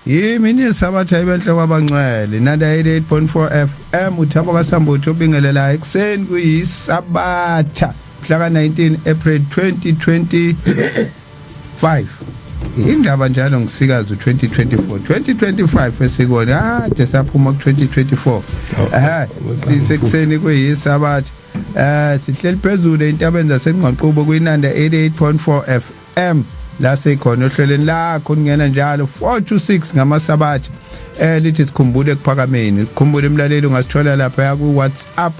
yimi Sabatha ibenhle kwabangcwele nanda 88.4 FM uThabo kaSambutho obingelela ekseni kuyisabatha mhla ka19 April 2025 indaba njalo ngisikazi 2024 esikona desaphuma ku 2024 sisekuseni kuyisabatha sihleli phezulu entabeni zaseNgqaqhubo kuyinanda 88.4 FM la sekhona ohlelweni lakho kungena njalo 426 ngamasabatha lithi sikhumbule kuphakameni sikhumbule imlaleli ungasithola lapha ku WhatsApp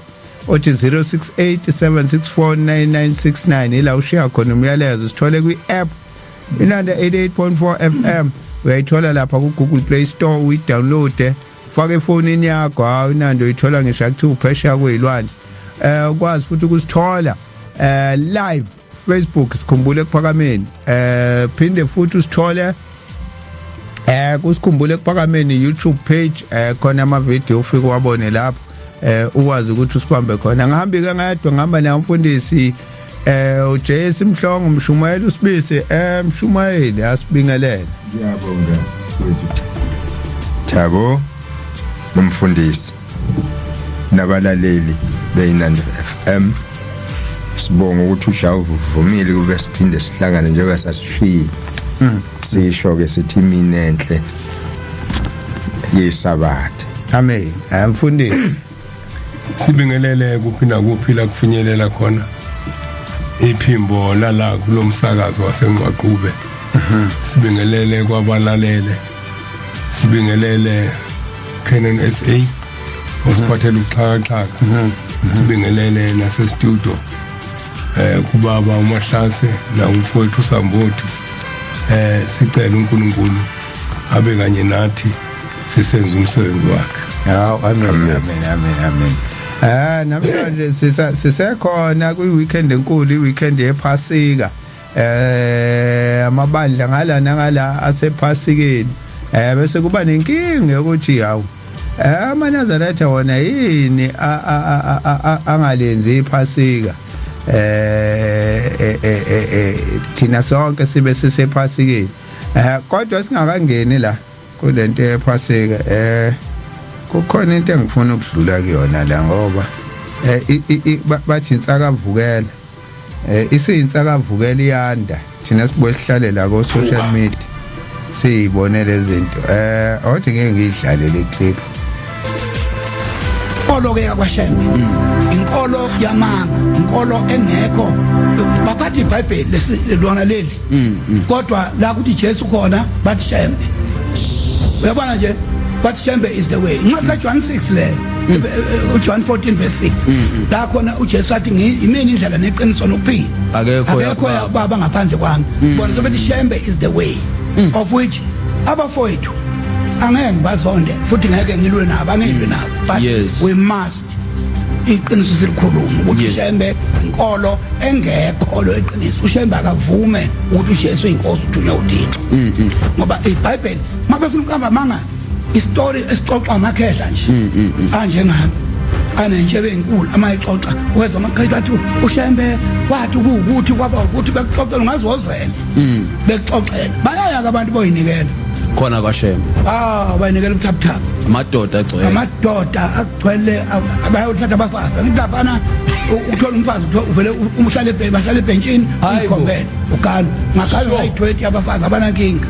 othi 0687649969 ila ushare khona umyalezo sithole kwi app inanda 88.4 FM uyayithola lapha ku Google Play Store uyidownload faka efonini yakho hayi inando uyithola ngisho akuthiwa pressure kuyilwandle ukwazi futhi ukusithola live Facebook sikhumbule kuphakameni phinde futhi usithole kusikhumbule kuphakameni YouTube page khona ama video ufike wabone lapho ukwazi ukuthi usibambe khona ngihambi ke ngedwa ngihamba naye umfundisi uJesse Mhlongo Mshumayeli usibise Mshumayeli asibingelele ngiyabonga Thabo umfundisi nabalaleli beYinanda FM sibonga ukuthi uJawu uvumile kube siphinde sihlangane njengoba sasishiya sisho ke sithi mina enhle yesabatha amen mfundisi sibingelele kuphi nakuphi la kufinyelela khona iphimbo lala kulomsakazo waseNgqaqhube sibingelele kwabalalele sibingelele Canon SA osiphathela uxhakaxhaka sibingelele nase studio kubaba uMahlase la umfowethu uSambutho sicela uNkulunkulu abe kanye nathi sisenze umsebenzi wakhe amen namhlanje sisekhona kwi-weekend enkulu i-weekend yephasika amabandla ngala nangala asephasikeni bese kuba nenkinga ukuthi hawu amaNazaretha wona yini angalenzi iphasika thina sonke sibe sisephasikeni kodwa singakangeni la kulento yephasika kukhona into engifuna ukudlula kuyona la ngoba bathi insakavukela isiyinsakavukela iyanda thina sibuye sihlale la ku social media siyibone lezi zinto othi ngeke ngidlale le clip inkolo ke yakwashembe inkolo yamanga inkolo engekho baphathi iBhayibheli lesilwana leli kodwa la kuthi Jesu khona bathi shembe uyabona nje bathi shembe is the way incwadi kaJohn 6 le uJohn 14 verse 6 la khona uJesu athi imini indlela neqiniso nokuphila akekho baba ngaphandle kwami bona sobethi shembe is the way of which abafowethu angeke ngibazonde futhi ngeke ngilwe nabo angilwe nabo but we must iqiniso silikhuluma ukuthi shembe inkolo engekho lo iqiniso ushembe akavume ukuthi uJesu inkosi uthunywa uThixo ngoba iBhayibheli mabefuna ukuhamba manga istory esixoxa amakhehla nje anje ngami anenjebe enkulu amayixoxa wezwa amakhehla athi ushembe wathi ukuthi kwaba ukuthi bekuxoxela ngazozela bekuxoxela bayaya abantu boyinikela khona kwaShembe bayinikela ubuthaphuthaphu amadoda agcwele abayothatha abafazi ngidabana uthola umfazi uvele umhlale bahlale ebhentsini ukhombela ugalo ngakhala ayi20 abafazi abanankinga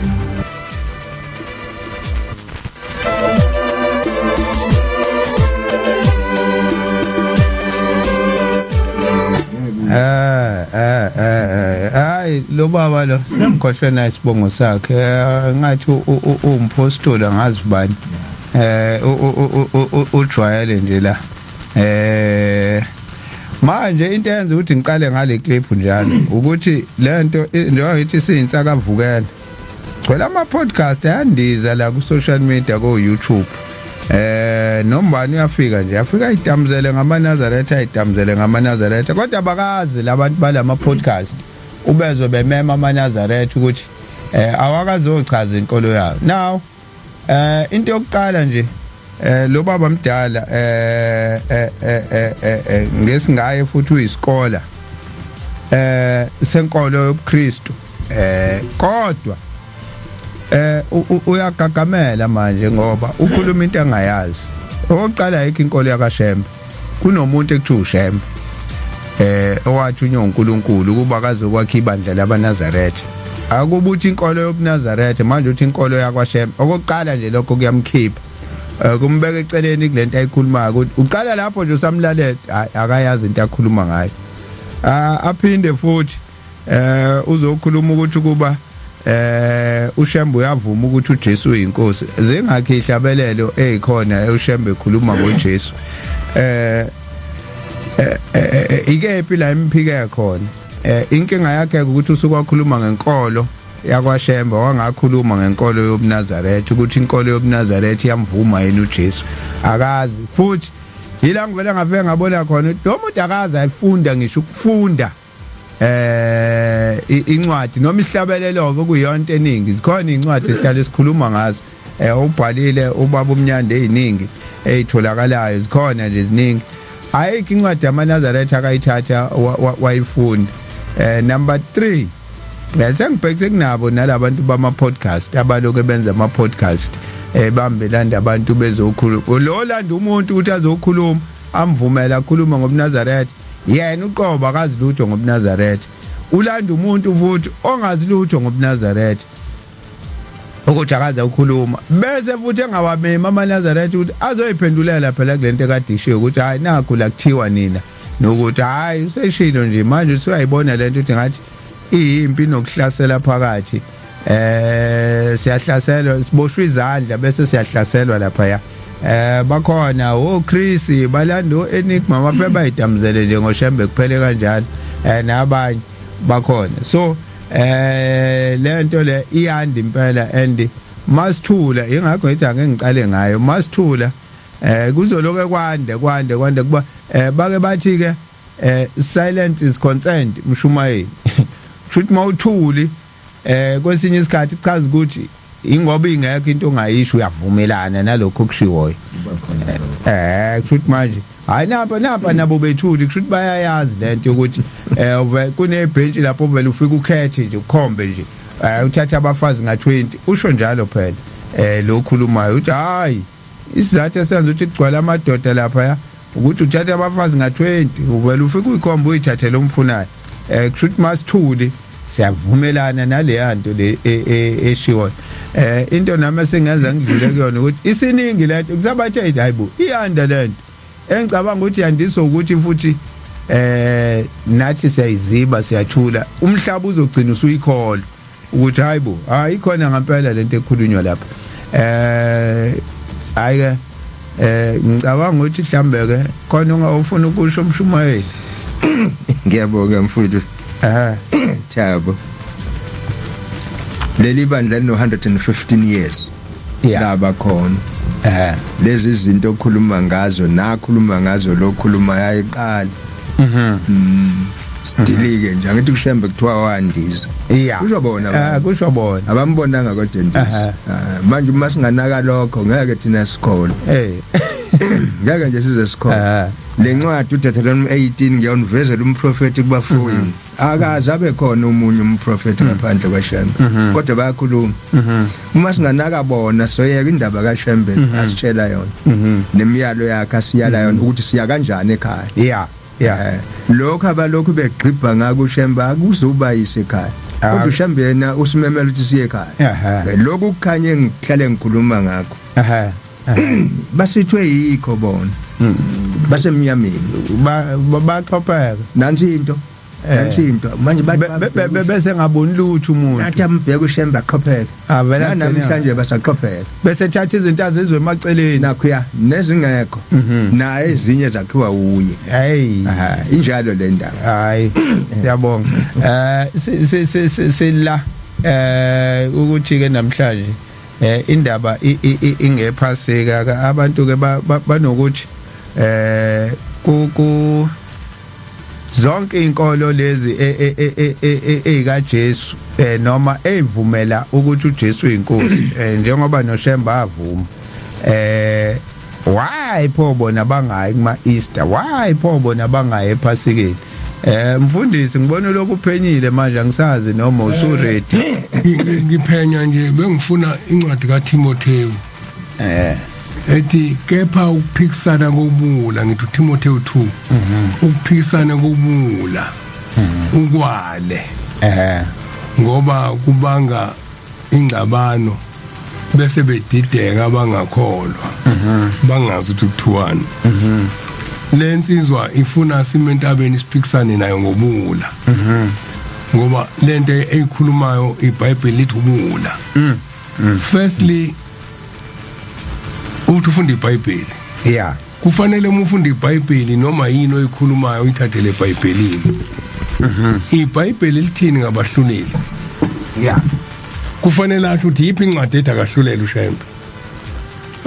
lo baba lo ngikhohlwe isibongo sakhe ngathi umpostoli angazi bani ujwayele nje la manje into eyenza ukuthi ngiqale ngale clip njalo ukuthi lento njengoba ngithi siyinsakavukela gcwele ama podcast ayandiza la ku social media ko YouTube nombani uyafika nje afika idamzele ngamaNazaretha idamzele ngamaNazaretha kodwa bakazi labantu balama podcast ubezwe bemema amaNazaretha ukuthi awakazochaza inkolo yabo now into yokuqala nje lo baba mdala ngesingaye futhi uyiskola senkolo yobuKristu kodwa uyagagamela manje ngoba ukhuluma into engayazi. Oqala ayikho inkolo yakaShembe. Kunomuntu ekuthiwa uShembe. Owathi uNkulunkulu kuba akazokwakha ibandla labaNazaretha. Akubuthi inkolo yobuNazaretha manje uthi inkolo yakwaShembe. Okokuqala nje lokho kuyamkhipha. Kumbeka eceleni kulento ayikhuluma ukuthi uqala lapho nje usamlalela akayazi into akhuluma ngayo. Aphinde futhi uzokhuluma ukuthi kuba uShembe uyavuma ukuthi uJesu uyinkosi. Zingakho ihlabelelo ezikhona uShembe ekhuluma ngoJesu. Ikephi la imphike khona. Inkinga yakhe ukuthi usuke wakhuluma ngenkolo yakwaShembe wangakhuluma ngenkolo yobuNazaretha ukuthi inkolo yobuNazaretha iyamvuma yena uJesu. Akazi futhi yila ngivela ngave ngabona khona ukuthi lo muntu akazi ayifunda ngisho ukufunda incwadi noma ihlabelelo okuyonto eningi zikhona incwadi esihlala esikhuluma ngazo ubhalile ubaba umnyande eziningi ezitholakalayo zikhona nje ziningi ayikho incwadi yamaNazaretha akayithatha wayifunda. Number 3 bese ngibhekise kunabo nalabantu bama podcast abaloke benza ama podcast bambelanda abantu bezokhuluma lo landa umuntu ukuthi azokhuluma amvumela ukukhuluma ngobuNazaretha yena uqobo akazi lutho ngobuNazaretha ulanda umuntu futhi ongazi lutho ngobuNazaretha ukuthi akazi ukukhuluma bese futhi engawamema amaNazaretha ukuthi azoyiphendulela phela kulento ekade ishiyo ukuthi hayi nakho la kuthiwa nina nokuthi hayi useshilo nje manje usuyayibona lento ukuthi ngathi iyimpi nokuhlasela phakathi siyahlaselwa siboshwe izandla bese siyahlaselwa lapha ya bakhona oChris balando Enigma mafe bayidamzele nje ngoShembe kuphele kanjalo nabanye bakhona so lento le iyanda impela and masithula ingakho ngithi ake ngiqale ngayo masithula kuzoloke kwande kuba bake bathi ke silent is consent mshumayeli futhi mawuthuli kwesinye isikhathi chaza ukuthi ingoba ingekho into ongayisho uyavumelana nalokho kushiwoyo futhi manje hayi napha nabo bethuli futhi bayayazi lento ukuthi kunebhenchi lapho vele ufika ukhethe nje ukhombe nje uthatha abafazi nga20 usho njalo phela lo khulumayo uthi hayi isizathu esenza ukuthi kugcwala amadoda lapha ya ukuthi uthatha abafazi nga20 uvela ufika uyikhomba uyithathe lo mfunayo futhi masithuli siyavumelana naleyanto le eshiwo into nami sengenza ngidlule kuyona ukuthi isiningi lento kusabathe hayibo iyanda lento engicabanga ukuthi yandiswa ukuthi futhi nathi siyayiziba siyathula umhlaba uzogcina usuyikhola ukuthi hayibo hayi khona ngempela lento ekhulunywa lapha ayike ngicabanga ukuthi mhlambe ke khona ungafuna ukusho umshumayeli ngiyabonga mfowethu Thabo leli bandla lino 115 years laba khona lezi izinto okhuluma ngazo nakhuluma ngazo lokhuluma yayiqala sidilike nje angithi kuShembe kuthiwa wandiza kushobona kushobona abambonanga kodwa manje uma singanaka lokho ngeke thina sikhona ngeke nje size sikhona lencwadi uDeuteronomy 18 ngiyonivezela umprofeti kubafundi akazi abe khona umunye umprofeti ngaphandle kwaShembe kodwa bayakhuluma uma singanaka bona soyeka indaba kaShembe asitshela yona nemiyalo yakhe asiyala yona ukuthi siya kanjani ekhaya lokho abalokhu begqibha ngako uShembe akuzuba yisekhaya kodwa uShembe yena usimemela ukuthi siye ekhaya lokho kukhanye ngihlale ngikhuluma ngakho basithwe yikho bona basemnyameni baxopheka nansi into manje bese ngaboni lutho umuntu nathi ambheka uShembe aqopheka namhlanje basaqopheka bese thatha izinto azizwe emaceleni nakho ya nezingekho na ezinye zakhiwa uye injalo le ndaba hayi siyabonga sila ukuthi ke namhlanje indaba ingephaseka abantu ke banokuthi ku zonke inkolo lezi ezikaJesu noma evumela ukuthi uJesu uyinkosi njengoba noShembe avuma why pho bona bangayi kuma Easter why pho bona bangayi ePhasikeni Mfundisi ngibona lokhu uphenyile manje angisazi noma usu ready. Ngiphenya nje bengifuna incwadi kaTimotheo. Ethi kepha ukuphikisana kobula ngithi uTimotheo 2. Ukuphikisana kobula. Ukwale. Ngoba kubanga ingxabano bese bedideka abangakholwa. Bangazi ukuthi kuthiwani. Lensizwa ifuna simentabeni siphikisane nayo ngobula. Ngoba lento eyikhulumayo iBhayibheli lithi ubula. Firstly uthi ufunda iBhayibheli. Yeah. Kufanele umfunda iBhayibheli noma yini oyikhulumayo uyithathele eBhayibhelini. iBhayibheli lithini ngabahluleli. Yeah. Kufanele asho ukuthi yiphi incwadi ethi akahlulele uShembe.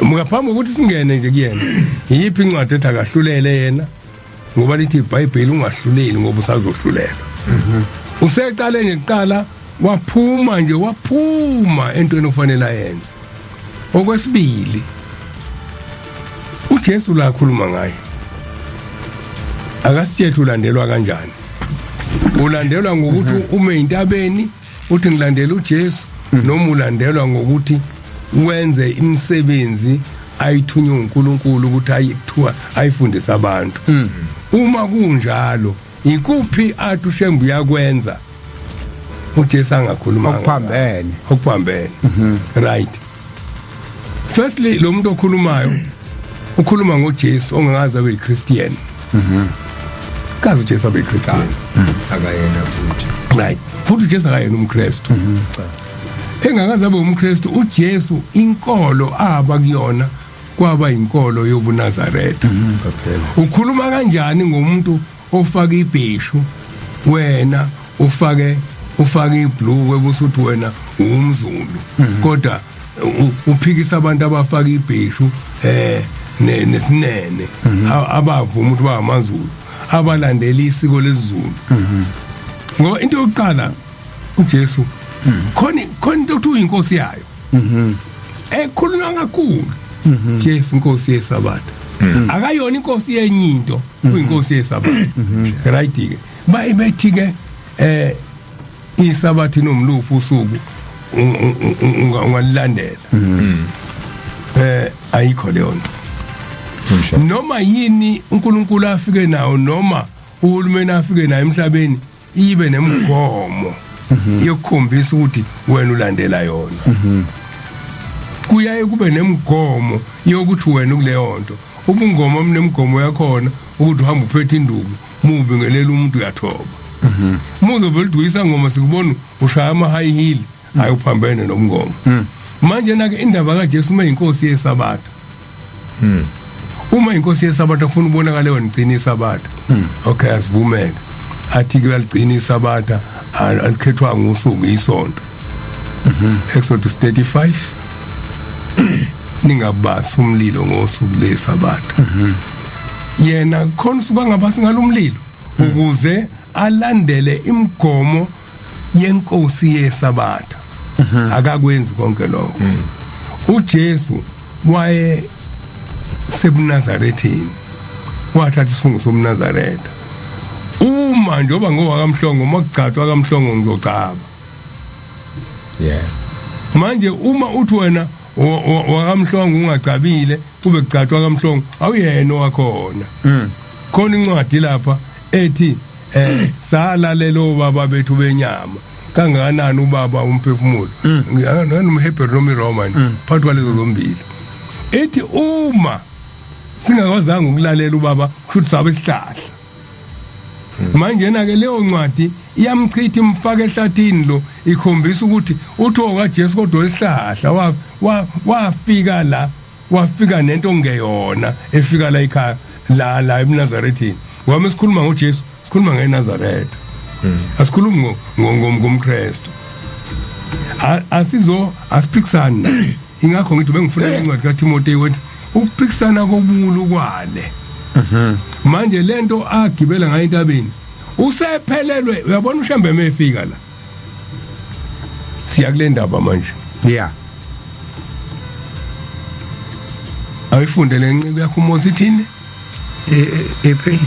Ngaphambi kokuthi singene nje kuyena yiphi incwadi ethi akahlulele yena ngoba lithi iBhayibheli ungahluleli ngoba usazohlulela. Useqale nje kuqala waphuma entweni ofanele ayenze. Okwesibili uJesu la khuluma ngaye. Akasithethe ulandelwa kanjani. Ulandelwa ngokuthi ume intabeni uthi ngilandela uJesu noma ulandelwa ngokuthi wenze imisebenzi ayithunywe uNkulunkulu ukuthi ayithiwa ayifundise abantu. Uma kunjalo ikuphi athi uShembe uyakwenza uJesu angakhuluma okuphambene. Right. Firstly lo muntu okhulumayo ukhuluma ngoJesu ongazi abe Christian. Kazi uJesu abe Christian. Akayena futhi. Right. Futhi uJesu akayena umKristu. Engakazi abe umKristu uJesu inkolo aba kuyona kwaba inkolo yobuNazaretha. Ukhuluma kanjani ngomuntu ofaka ibheshu wena ufake ibhlukwe busuthi wena umZulu kodwa uphikisa abantu abafaka ibheshu nesinene abavuma ukuthi bangamaZulu abalandela isiko lesizulu. Ngoba into yokuqala uJesu khona into ukuthi uyinkosi yayo. Ekhulunywa kakhulu Jesu inkosi yeSabatha. Akayona inkosi yenye into uyinkosi yeSabatha. Right ke bayibethi ke iSabatha nomlufu usuku ungalilandela. Ayikho leyo nto. Noma yini uNkulunkulu afike nawo noma uhulumeni afike nayo emhlabeni ibe nemgomo yokukhombisa ukuthi wena ulandela yona. Kuyaye kube nemigomo yokuthi wena ukuleyo nto. Ubungoma mnemgomo yakhona ukuthi uhamba uphethe induku mubingelela umuntu uyathoba. Muzovela uduyisa ngoma sikubona ushaya ama high heel ayophambene nomngoma. Manje nake indaba kaJesu uma inkosi yeSabatha. Uma inkosi yeSabatha ufuna ubonakala wena ugcina iSabatha. Okay asivumeke. Athi ke uyaligcina iSabatha alikhethwa ngosuku isonto. Exodus 35 ningabasa umlilo ngosuku leSabatha. Yena khona usuka ngabasi ngalomlilo ukuze alandele imigomo yenkosi yeSabatha. Akakwenzi konke lokho. uJesu waye sebuNazarethini wathatha isifungo sobuNazaretha. Uma njoba ngowakamhlongo makugcatshwa kamhlongo ngizocaba. Yeah. Manje uma uthi wena wakamhlongo ungacabile kube kugcatshwa kamhlongo awuyena wakhona. Khona incwadi lapha ethi salalelo baba bethu benyama kangakanani ubaba umphefumulo ngiyana nomHebrew noma iRoman phakathi kwalezo zombili ethi uma singakwazanga ukulalela ubaba kushuthi sabe isihlahla. Manje na ke leyo ncwadi iyamchitha imfaka ehlathini lo ikhombisa ukuthi utho kaJesu kodwa isihlahla wafika nento ngeyona efika la ekhaya la eNazarethini. Wami sikhuluma ngoJesu sikhuluma ngeNazaretha. Asikhulumi ngomKristu. Asiphikisana. Ingakho ngithi bengifuna incwadi kaTimotheo ethi ukuphikisana kobulu kwale. Manje lento agibela ngayo entabeni usephelelwe uyabona uShembe emefika la. Siyakule ndaba manje. Yeah. Ayifunde lencike yakho uMosi ithini? ephi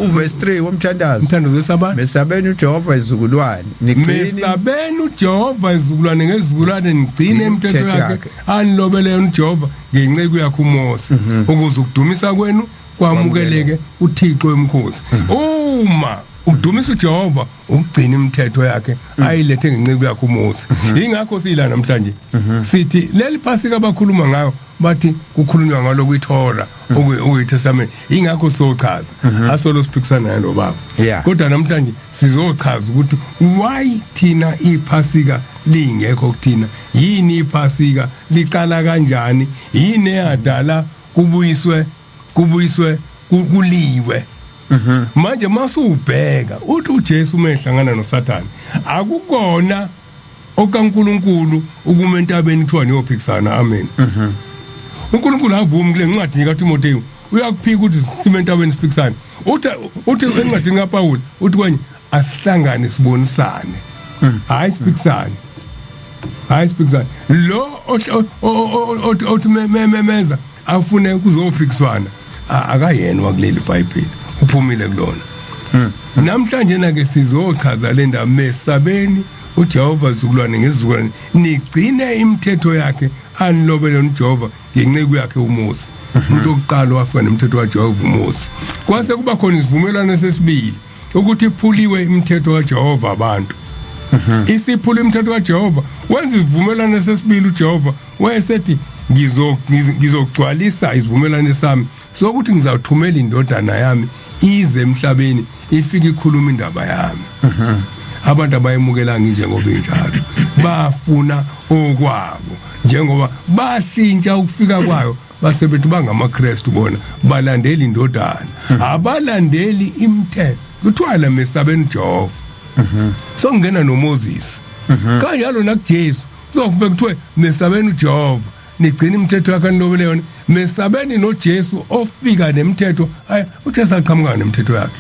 uverse 3 womthandazo umthandazo wesabatha mesabeni uJehova izizukulwane mesabeni uJehova izizukulwane ngezizukulwane nigcine imithetho yakhe anilobele uJehova ngenceku yakhe uMose ukuze ukudumisa kwenu kwamukeleke uThixo emkhosi uma udumisa uJehova ukugcina imithetho yakhe ayilethe ngenceku yakhe uMose ingakho sila namhlanje sithi leli phasika abakhuluma ngayo bathi kukhulunywa ngalo kwiThora okuyiTestament ingakho sochaza asolo siphikisana nalo baba kodwa namhlanje sizochaza ukuthi why thina iphasika lingekho kuthina yini iphasika liqala kanjani yini eyadala kubuyiswe kuliwe manje masubheka uthi uJesu mehlangana noSathane akukona okaNkuluNkulu ukumentabeni kuthiwa niyophikisana amen uNkulunkulu avumi kule ncwadi kaTimoteyu uyakuphika ukuthi simentabeni siphikisane uthi encwadini kaPaul uthi kwenye asihlangane sibonisane hayi siphikisane lo othi memeza afune kuzophikiswana akayena wakuleli iBhayibheli uphumile kulona namhlanje nake sizochaza le ndaba mesabeni uJehova izizukulwane ngezizukulwane nigcine imithetho yakhe anilobele uJehova ngenceku yakhe uMose umuntu oqala wafika nomthetho kaJehova uMose kwase kuba khona isivumelwano sesibili ukuthi iphuliwe imithetho kaJehova abantu isiphula imithetho kaJehova wenza isivumelwano sesibili uJehova wayesethi ngizogcwalisa isivumelwano sami sokuthi ngizawuthumela indodana yami ize emhlabeni ifike ikhuluma indaba yami abantu abayemukela njengoba injalo bafuna okwabo njengoba bashintsha ukufika kwayo basebethi bangamaKristu bona balandela indodana abalandeli imithetho kuthiwa la mesabeni uJehova so ngena noMoses kanjalo nakuJesu kuzokube kuthiwe mesabeni uJehova nigcina imithetho yakhe anilobele yona mesabeni noJesu ofika nemithetho uJesu aqhamuka nemithetho yakhe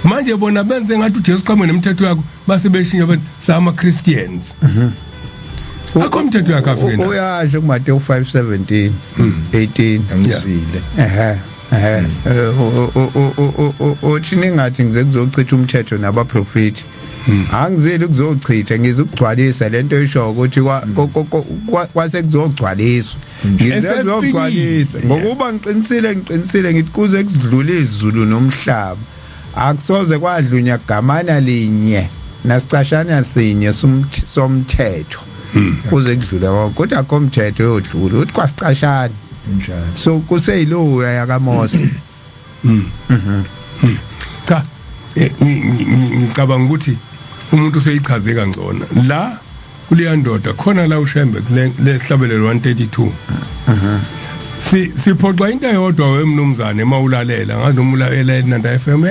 manje bona benze ngathi uJesu qhamuka nemithetho yakhe base beshintsha bathi sama Christians akho umthetho yakhe afika uyasho kuMateyu 5:17 18 angisile othini ngathi ngize kuzochitha umthetho nabaprofeti angizeli kuzochitha ngizukugcwalisa lento esho ukuthi kwase kuzogcwaliswa ngizokugcwalisa ngokuba ngiqinisile ngithi kuze kudlule izulu nomhlaba akusoze kwadlunya gamana linye nasicashana sinye somthetho kuze kudlule kodwa komthetho yodlula uthi kwasicashana njalo so kuseyiloya yakaMose cha ngicabanga ukuthi umuntu useyichaze kangcono la kuleya ndoda khona la uShembe lesihlabelelo 132 siphoxa into eyodwa wemnumzane emawulalela ngazi noma ulalela eNanda FM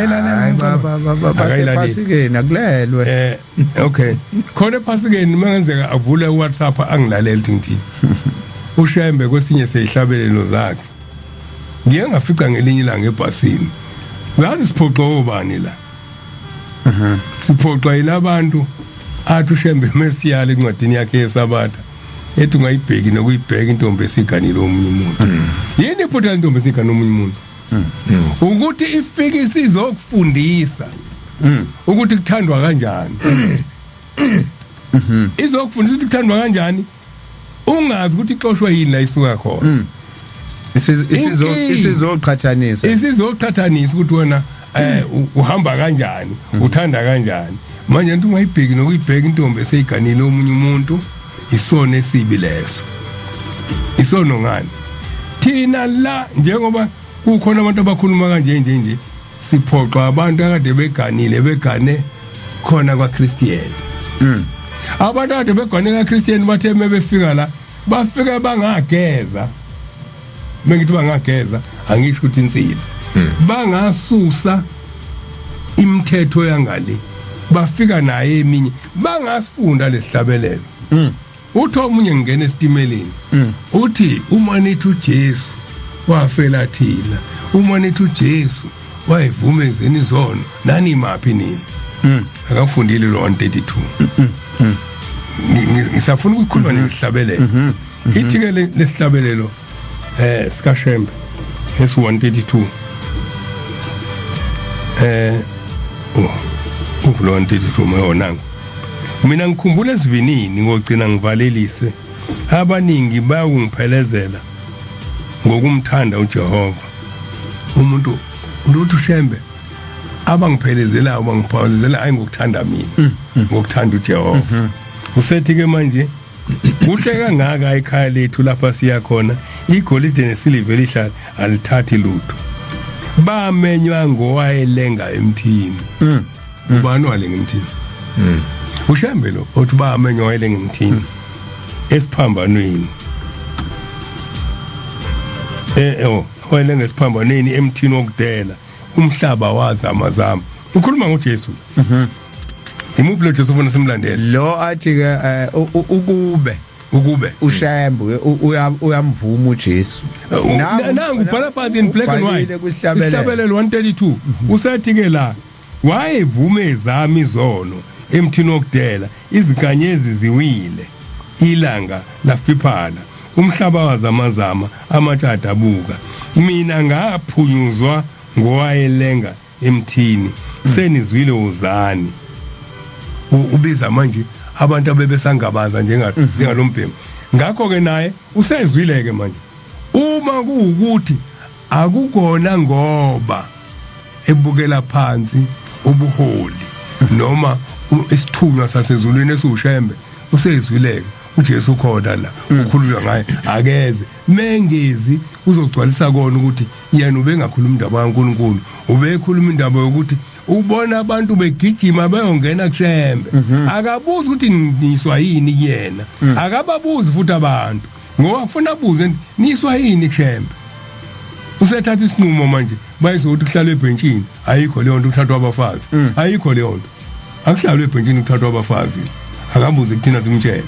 akayilali akulelwe okay khona ephasikeni mangenzeka avule uWhatsApp angilaleli thingithini uShembe kwesinye seyihlabelelo zakhe ngiye ngafica ngelinye ilanga ebhasini ngazi siphoxa obani la siphoxa ilabantu athi uShembe mesiyale encwadini yakhe yesabatha ethi ungayibheki nokuyibheka intombi esiganile omunye umuntu yini iphutha intombi esigana omunye umuntu ukuthi ifike isizokufundisa ukuthi kuthandwa kanjani izokufundisa ukuthi kuthandwa kanjani ungazi ukuthi ixoshwe yini la isuka khona isizoqhathanisa ukuthi wena uhamba kanjani uthanda kanjani manje nto ungayibheki nokuyibheka intombi esiganile omunye umuntu isona esibi leso isono ngani thina la njengoba kukhona abantu abakhuluma kanje siphoqa abantu akade begane khona kwaChristian abantu akade begane kwaChristian bathe mebefika la bafika bangageza bengithi bangageza angisho ukuthi insila bangasusa imithetho yangale bafika naye eminye bangasifunda lesihlabelelo uthi omunye ngene esitimeleni uthi uma nithi uJesu wafela thina uma nithi uJesu wayevuma ezeni izono nani maphi nini akafundile lo 132 ngisafuna ukukhuluma nesihlabelelo ithi ke lesihlabelelo sikashembe esi 132 ukulo 132 mayona mina ngikhumbula esivinini ngogcina ngivalelise abaningi bayangiphelezela ngokumthanda uJehova umuntu lutho shembe abangiphelezelayo bangiphelezela ayi ngokuthanda mina ngokuthanda uJehova usethi ke manje kuhle kangaka ekhaya lethu lapha siya khona igolide nesiliva lihlala alithathi lutho bamenywa ngowayelenga emthini ubani walenga emthini ushembe lo othi bamenywa wayelenga emthini esiphambanweni wayelenga esiphambanweni emthini wokudela umhlaba wazamazama ukhuluma ngoJesu imuphi lo Jesu ufuna simlandele lo athi ke ukube ushembe uyamvuma uJesu nangu bhala phansi in black and white isihlabelelo 132 usathi ke la wayevume ezami izono emthini wokudela izikanyezi ziwile ilanga lafiphala umhlaba wazamazama amatshada abuka mina ngaphunyuzwa ngowayelenga emthini senizwile uzani ubiza manje abantu abebesangabaza njengalombhemu ngakho ke naye usezwileke manje uma kuukuthi akukona ngoba ebukela phansi ubuholi noma isithunywa sasezulwini esiushembe usezwileke uJesu ukhona la ukhuluma ngaye akeze mengezi uzogcwalisa kona ukuthi yena ubengakhuluma indaba kaNkuluNkulu ubekhuluma indaba yokuthi ubona abantu begijima bayongena kushembe akabuza ukuthi niswa yini kuyena akababuzi futhi abantu ngoba kufuna abuze niswa yini kushembe usethatha isinqumo manje bayizothi kuhlala ebhenchini ayikho leyo nto uthathwa abafazi ayikho leyo nto akuhlalwe ebhenchini uthathwa abafazi akabuze kuthina simtshela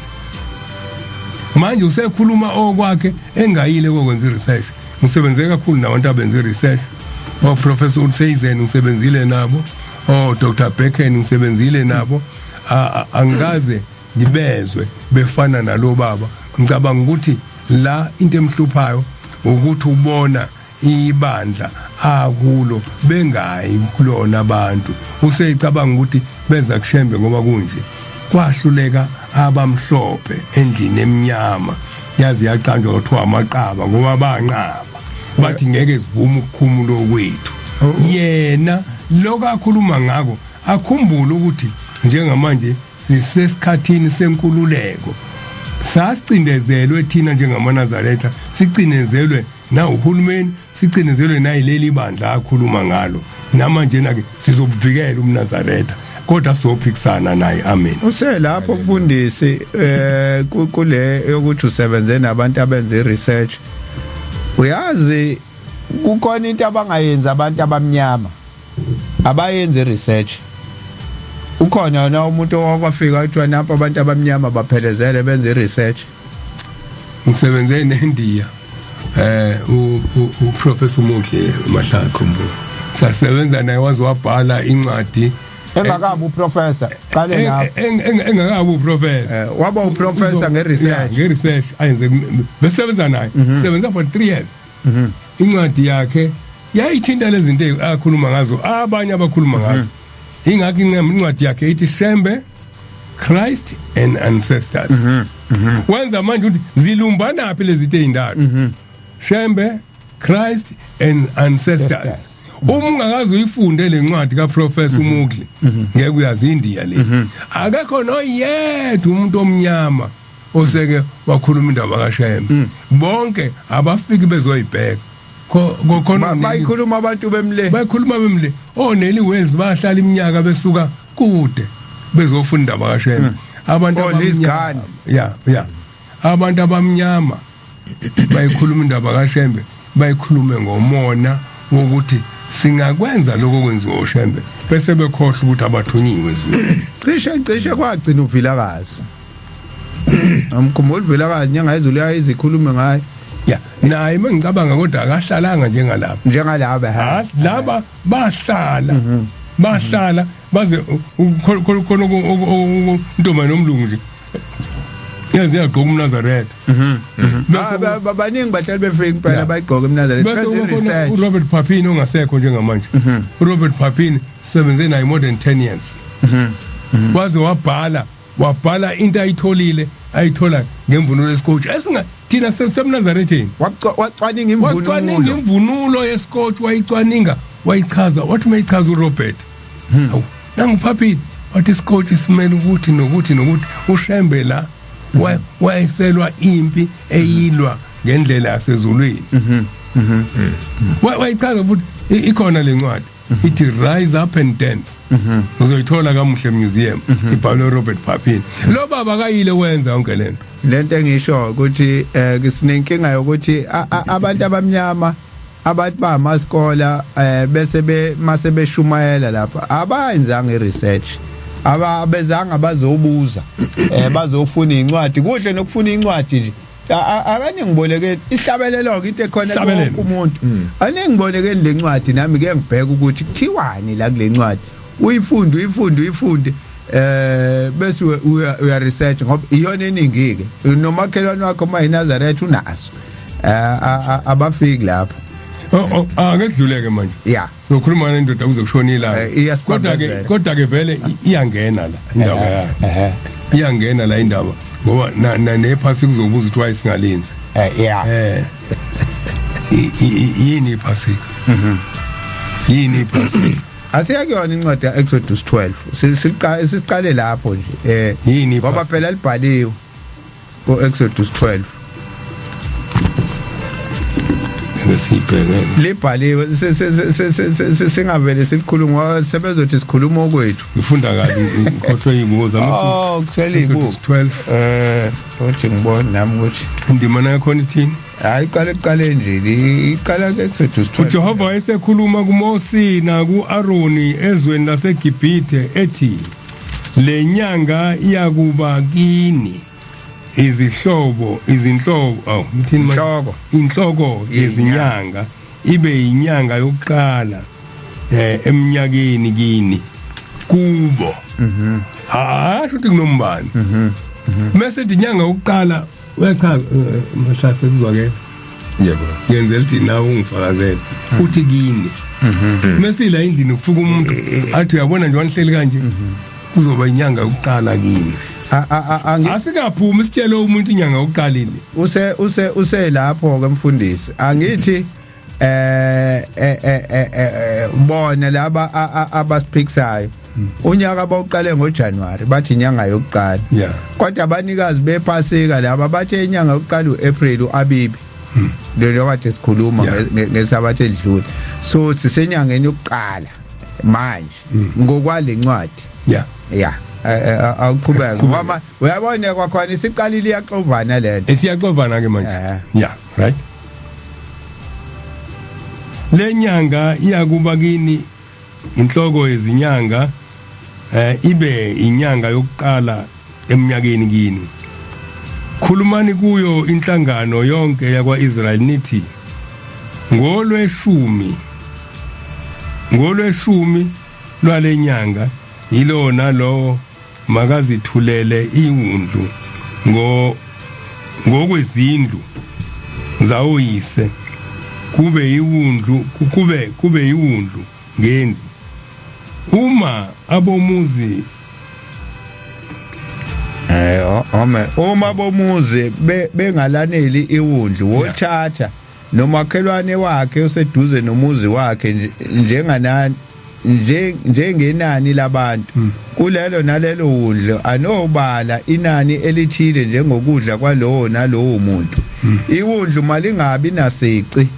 manje usekhuluma okwakhe engayile kokwenza research ngisebenze kakhulu nabantu abenza research Professor Utseizen ngisebenzile nabo Dr Becken ngisebenzile nabo angaze ngibezwe befana nalo baba ngicabanga ukuthi la into emhluphayo ukuthi ubona ibandla akulo bengayi kulona abantu useyicabanga ukuthi benza kushembe ngoba kunje kwahluleka abamhlophe endlini eminyama yazi yaqanjwa kuthiwa amaqaba ngoba banqaba bathi ngeke sivume ukukhumulo kwethu yena lokakhuluma ngako akhumbule ukuthi njengamanje sisesikhathini senkululeko sasicindezelwe thina njengamanazaretha sicindezelwe na uhulumeni sicindezelwe nayileli bandla akhuluma ngalo namanje na ke sizobuvikela umnazaretha kodwa sophikisana naye amen uselapho kufundisi kule yokuthi usebenze nabantu abenza research uyazi kukhona into abangayenza abantu abamnyama abayenze research ukhona na umuntu okwafika athi napha abantu abamnyama baphelezele benze research ngisebenze neNdiya uProfessor Mokhe Mahlala Khumbulo sasebenza naye wazwabhala incwadi engakabi uprofessor qale lapho engakabi uprofessor waba uprofessor ngeresearch ayenze besebenza naye sebenza for 3 years incwadi yakhe yayithinta lezi zinto akhuluma ngazo abanye abakhuluma ngazo ingakho incwadi yakhe ithi Shembe Christ and Ancestors wenza manje ukuthi zilumbana phi lezi zinto ezintathu Shembe Christ and Ancestors ungakazi uyifunde lencwadi kaProfessor Mugli ngeke uyazi India le akekho noyedwa umuntu omnyama oseke wakhuluma indaba kaShembe bonke abafiki bezoyibheka khona bayikhuluma abantu bemle Nelly Wells bahlala iminyaka besuka kude bezofunda indaba kaShembe abantu abamnyama abantu abamnyama bayikhuluma indaba kaShembe bayikhulume ngomona wokuthi singakwenza lokho kwenziwa uShembe bese bekhohle ukuthi abathunyiwe cishe kwagcina uvilakazi amkhumbula uvilakazi nyanga yezulu yayizikhulume ngaye naye mengicabanga kodwa akahlalanga njengalaba laba bahlala baze khona intombi nomlungu nje yazi yagqoka uNazaretha baningi bahlali befike impela bayigqoka uNazaretha bese uRobert Papini ongasekho njengamanje uRobert Papini sebenze naye more than 10 years waze wabhala into ayithola ngemvunulo yesikotshi esinga thina sesemNazaretheni wacwaninga imvunulo yesikotshi wayichaza wathi mayichaza uRobert nanguPapini wathi isikotshi simele ukuthi nokuthi uShembe la wayeselwa impi eyilwa ngendlela yasezulwini wayichaza futhi ikhona lencwadi ithi Rise Up and Dance uzoyithola kamuhle museum ibhalwe Robert Papini lo baba kayile wenza yonke lento engisho ukuthi sinenkinga yokuthi abantu abamnyama abathi bamaskola bese mase beshumayela lapha abayenzanga iresearch abezanga bazobuza bazofuna incwadi kuhle nokufuna incwadi nje akanye ngiboleke isihlabelelo into ekhona kumuntu ane ngiboleke lencwadi nami ke ngibheka ukuthi kuthiwani la kule ncwadi uyifunde bese uya research ngoba iyona eningi ke nomakhelwane wakho mayiNazaretha unazo abafiki lapha akudluleke manje so khuluma nendoda uzokushonila kodwa ke vele iyangena la indaba yayo iyangena la indaba ngoba nephasi kuzobuza ukuthi wayesingalenzi yini iphasi asiyakuyona incwadi Exodus 12 siqale lapho nje yini ngoba phela libhaliwe ku Exodus 12 libhaliwe singavele sikhuluma sebezothi sikhuluma okwethu ngifunda kabi ngikhohlwe ibuza kusele ibuku 12 othi ngibona nami ukuthi indima yakho ithini hayi iqale nje iqala Exodus 12 uJehova wayesekhuluma kuMose na kuAaroni ezweni laseGibhithe ethi le nyanga iyakuba kini izinhlobo inhloko yezinyanga ibe inyanga yokuqala eminyakeni kini kubo asho ukuthi kunombani mase inyanga yokuqala wechaza mhlase kuzwakela yebo ngenzela ukuthi nawe ungifakazele futhi kini mase la indini kufuka umuntu athi uyabona nje wanihleli kanje kuzoba inyanga yokuqala kini asikaphuma isitshele umuntu inyanga yokuqalile use lapho ke mfundisi angithi bona laba abasiphiksayo unyaka abawuqale ngoJanuary bathi inyanga yokuqala kodwa abanikazi bephasika laba bathi inyanga yokuqala uApril uAbibi lo wathi sikhuluma ngesabathe edlule so sisenyangeni yokuqala manje ngokwale ncwadi awuqhubeka ngoba uyabona kwakhona isiqalile iyaxovana lento esiyaxovana ke manje right le nyanga iyakuba kini inhloko yezinyanga ibe inyanga yokuqala eminyakeni kini khulumani kuyo inhlangano yonke yakwaIsrael nithi ngolweshumi lwale nyanga yilona lo makazithulele iwundlu ngokwezindlu zawuyise kube iwundlu ngendlu uma abomuzi uma bomuzi bengalaneli iwundlu wothatha nomakhelwane wakhe oseduze nomuzi wakhe njengenani labantu kulelo nalelo wundlu anobala inani elithile njengokudla kwalowo nalowo muntu iwundlu malingabi nasici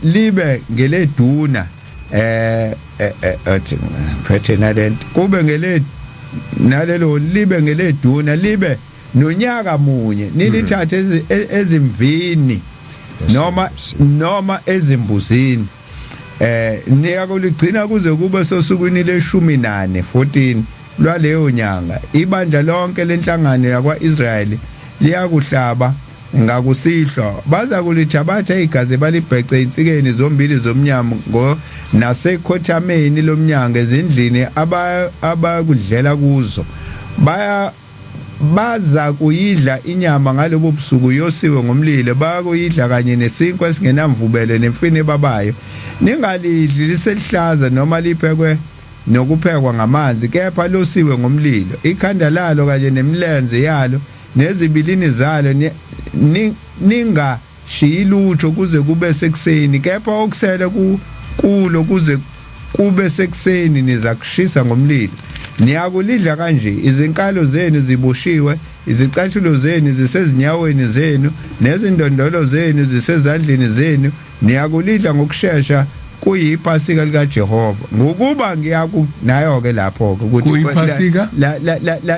libe ngeleduna athi phethe nalento kube nalelo libe ngeleduna libe nonyaka munye nilithathe ezimvini noma ezimbuzini niyakuligcina kuze kube sosukwini le14 lwaleyo nyanga ibandla lonke lenhlangano yakwaIsrayeli liyakuhlaba ngakusihlwa baza kulithabatha igazi balibhece insikeni zombili zomnyango nasekhothameni lomnyango ezindlini abakudlela kuzo baza kuyidla inyama ngalobo busuku yosiwe ngomlilo bayakuyidla kanye nesinkwa esingenamvubelo nemfini babayo ningalidli liselihlaza noma liphekwe nokuphekwa ngamanzi kepha losiwe ngomlilo ikhanda lalo kanye nemlenze yalo nezibilini zalo ningashiyi lutho kuze kube sekuseni kepha okusele kulo kuze kube sekuseni nizakushisa ngomlilo niyakulidla kanje izinkalo zenu ziboshiwe izicathulo zenu zisezinyaweni zenu nezindondolo zenu zisezandleni zenu niyakulidla ngokusheshsha kuyiphasika lika Jehova ngokuba nayo ke lapho ukuthi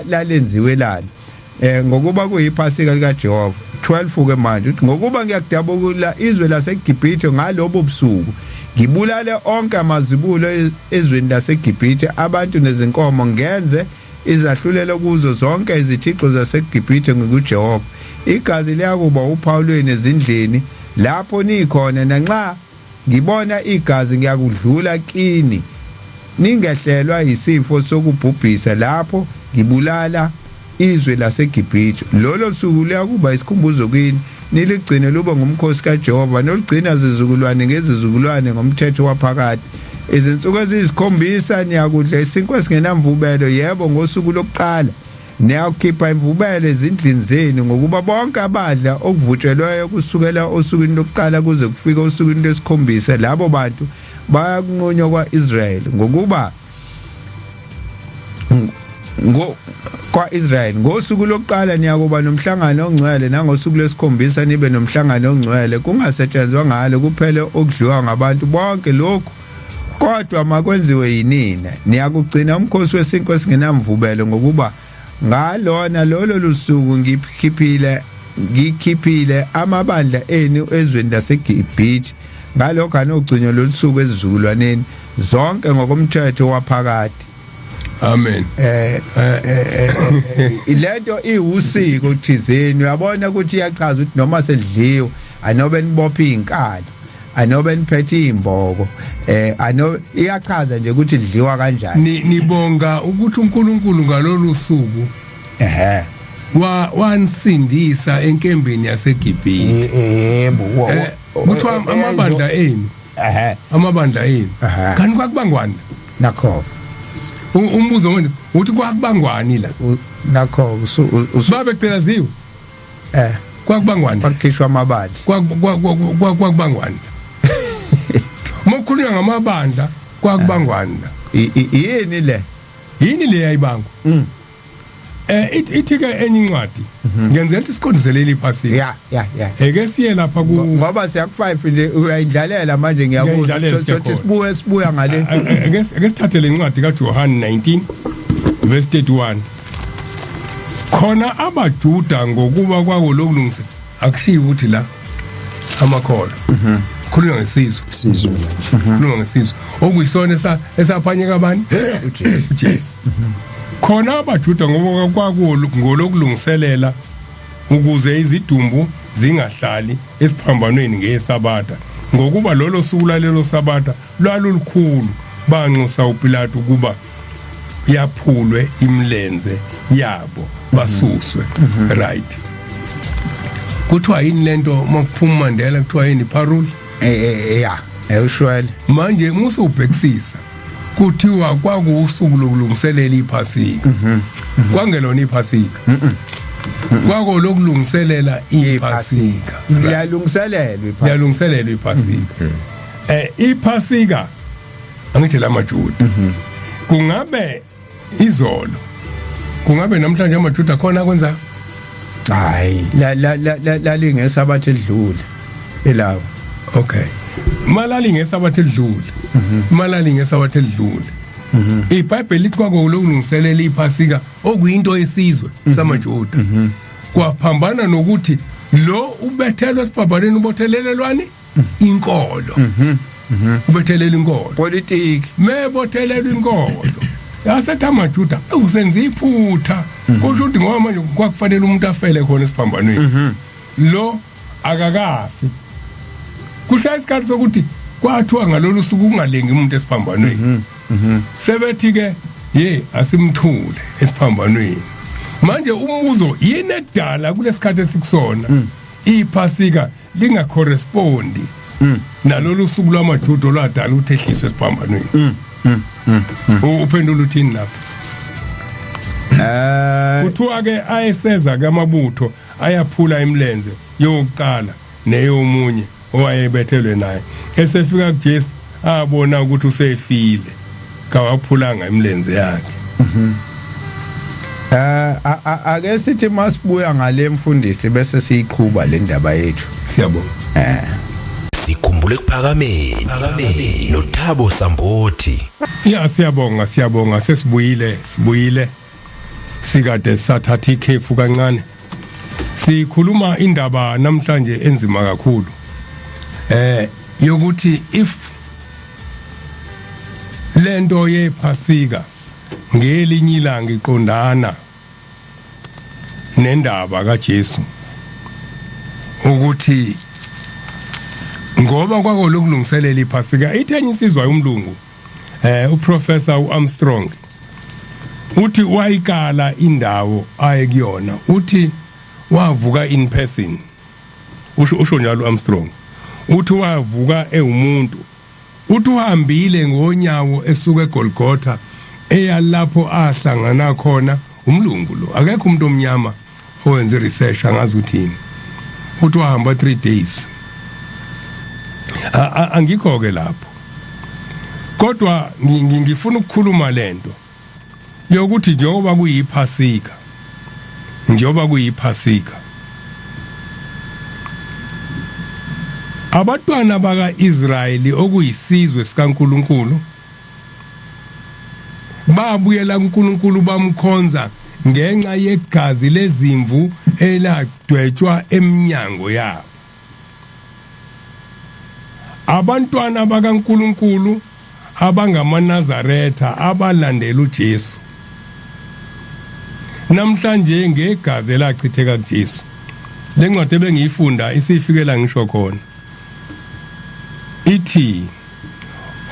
la lenziwe lana ngokuba kuyiphasika lika Jehova 12 ke manje uthi ngokuba ngiyakudabukula izwe laseGibhithe ngalobo busuku ngibulale onke amazibulo ezweni laseGibhithe abantu nezinkomo ngenze izahlulelo kuzo zonke izithixo zaseGibhithe ngokuJehova igazi liyakuba uPawulweni ezindleni lapho nikhona nanxa ngibona igazi ngiyakudlula kini ningehlelwa isifo sokubhubhisa lapho ngibulala izwe laseGibhithe lolo suku liyakuba isikhumbuzo kini niligcine luba ngumkhosi kaJehova noligcina zizukulwane ngezizukulwane ngomthetho waphakade izinsuku eziyisikhombisa niyakudla isinkwa esingenamvubelo yebo ngosuku lokuqala niyakhipha imvubelo ezindlini zenu ngokuba bonke abadla okuvutshelweyo kusukela osukwini lokuqala kuze kufike osukwini lwesikhombisa labo bantu bayakunqunywa kwaIsrayeli ngokuba kwaIsrayeli ngosuku lokuqala niyakuba nomhlangano ongcwele nangosuku lwesikhombisa nibe nomhlangano ongcwele kungasetshenzwa ngalo kuphela okudliwa ngabantu bonke lokhu kodwa makwenziwe yinina niyakugcina umkhosi wesinkwa esingenamvubelo ngokuba ngalona lolo lusuku ngikhiphile amabandla enu ezweni laseGibhithe ngalokho anogcinyo lolusuku ezizukulwaneni zonke ngokomthetho waphakade amen ilento iwusiko thizeni uyabona ukuthi iyachaza ukuthi noma sedliwe anobe nibopha izinkalo anobe niphethe izimboko iyachaza nje ukuthi idliwa kanjani nibonga ukuthi uNkulunkulu ngalolu suku wansindisa enkembeni yaseGibhithe yebo kuthiwa amabandla enu kanti kwakubangwani nakho umbuzo wena uthi kwakubangwani la nakho babe kucelaziwe kwakubangwani kwakhishwa amabandla kwakubangwani mokhulunywa ngamabandla kwakubangwani yini le yayibangwa ithi ke enye incwadi ngenzela isikondzeleli iphasika eke siye lapha ngoba siya ku5 nje uyayidlalela manje ngiyabuza sothi sibuya ngale eke sithathe le incwadi kaJohane 19 verse 31 khona abaJuda ngokuba kwakulokulungisa akushiyi ukuthi la amakhola khulunywa ngesizwe khulunywa ngesizwe okuyisona esaphanyeka abani uJesu khona abaJuda ngoba kwakulokulungiselela ukuze izidumbu zingahlali esiphambanweni ngeSabatha ngokuba lolo suku lalelo Sabatha lwalulukhulu banxusa uPilato kuba yaphulwe imlenze yabo basuswe right kuthiwa yini lento makuphuma Mandela kuthiwa yini parole ushwele manje musu ubhekisisa kuthiwa kwakusuku lokulungiselela iphasika kwangelona iphasika kwakulokulungiselela iphasika yalungiselelwa iphasika iphasika angithi lamaJuda kungabe izolo kungabe namhlanje amaJuda khona kwenza hayi la lingesabathe edlule elawo okay malali ngesabathe edlule malali ngesabathe edlule iBhayibheli lithi kwakulokulungiselela iphasika okuyinto yesizwe samaJuda kwaphambana nokuthi lo ubethelwe esibhabhaleni ubothelelelwani inkolo ubethelela inkolo politiki mebothelelwa inkolo yasethi amaJuda usenza iphutha kusho ukuthi ngoba manje kwakufanele umuntu afele khona esiphambanweni lo akakafi kushaya isikhathi sokuthi kwathiwa ngalolu suku ungalengi umuntu esiphambanweni sebethi ke asimthule esiphambanweni manje umbuzo yini edala kulesikhathi esikusona iphasika linga correspondi nalolu suku lwamajudo lwadala uthehliswe siphambanweni uphendula uthini lapho kuthiwa ke ayeseza kamabutho ayaphula imilenze yokuqala neyomunye owayebethelwe naye esefika kuJesu abona ukuthi usefile kawaphulanga imilenze yakhe ake sithi masibuya ngale mfundisi bese siyiqhubha le ndaba yethu siyabonga sikhumbule kuphakameni noThabo Sambothi ya siyabonga sibuyile sikade sathatha ikhefu kancane sikhuluma indaba namhlanje enzima kakhulu yokuthi if lento yephasika ngelinye ilanga iqondana nendaba kaJesu ukuthi ngoba kwakolokulungiselela iphasika ithenye isizwa umlungu uprofessor uArmstrong uthi wayikala indawo ayekuyona uthi wavuka in person usho njalo uArmstrong uthi wavuka ewumuntu uthi uhambile ngonyawo esuka eGolgotha eyalapho ahlangana khona umlungu lo akekho umuntu omnyama owenze research angazi uthini uthi wahamba 3 days angikho ke lapho kodwa ngifuna ukukhuluma lento yokuthi njengoba kuyiphasika abatwana baka-Israyeli okuyisizwe sikaNkulunkulu babuyela kuNkulunkulu bamkhonza ngenxa yegazi lezimvu eladwetshwa eminyango yabo abantwana bakaNkulunkulu abangamaNazaretha abalandela uJesu namhlanje ngegazi elachitheka kuJesu lencwadi ebengiyifunda isifikela ngisho khona ithi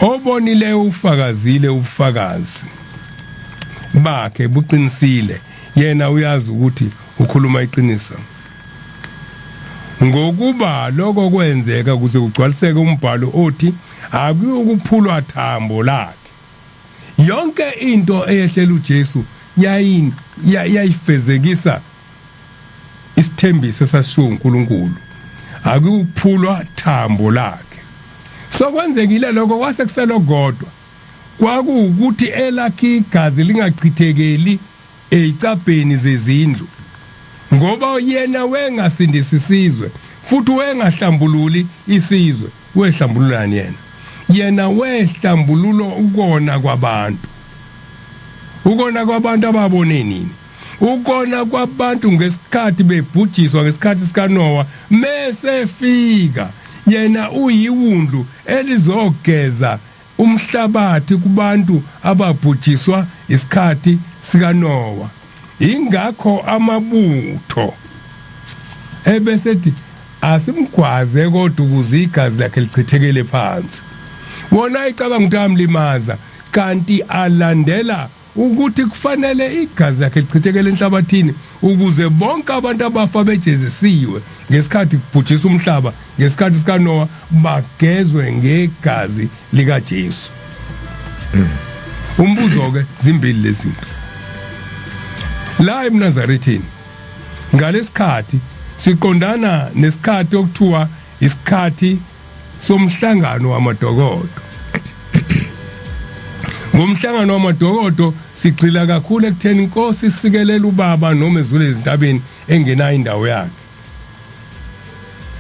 obonile ufakazile ubufakazi bakhe buqinisile yena uyazi ukuthi ukhuluma iqiniso ngokuba lokho kwenzeka ukuze kugcwaliseke umbhalo othi akuyokuphulwa thambo lakhe yonke into eyehlela uJesu yayifezekisa isithembiso esashiwo uNkulunkulu akuyokuphulwa thambo lakhe sokwenzekile lokho kwasekuselogodwa kwakuwukuthi elakhi igazi lingachithekeli ezicabheni zezindlu ngoba yena wengasindisisizwe futhi wengahlambululi isizwe wehlambululani yena wehlambululo ukona kwabantu ababone nini ukona kwabantu ngesikhathi bebhujiswa ngesikhathi sikaNoah mesefika yena uyiwundlu elizogeza umhlabathi kubantu ababhujiswa isikhathi sikaNoah ingakho amabutho ebesethi asimgwaze kodwa ukuze igazi lakhe lichithekele phansi wona icabanga ukuthi amlimaza kanti alandela ukuthi kufanele igazi lakhe lichithekele enhlabathini ukuze bonke abantu abafa bejezisiwe ngesikhathi kubhujiswa umhlaba ngesikhathi sikaNoah bagezwe ngegazi likaJesu umbuzo ke zimbili lezinto la eNazarethini ngalesikhathi siqondana nesikhathi okuthiwa isikhathi somhlangano wamadokodo ngomhlangano wamadokodo sigxila kakhulu ekutheni inkosi isikelela ubaba noma ezule ezintabeni engenayo indawo yakhe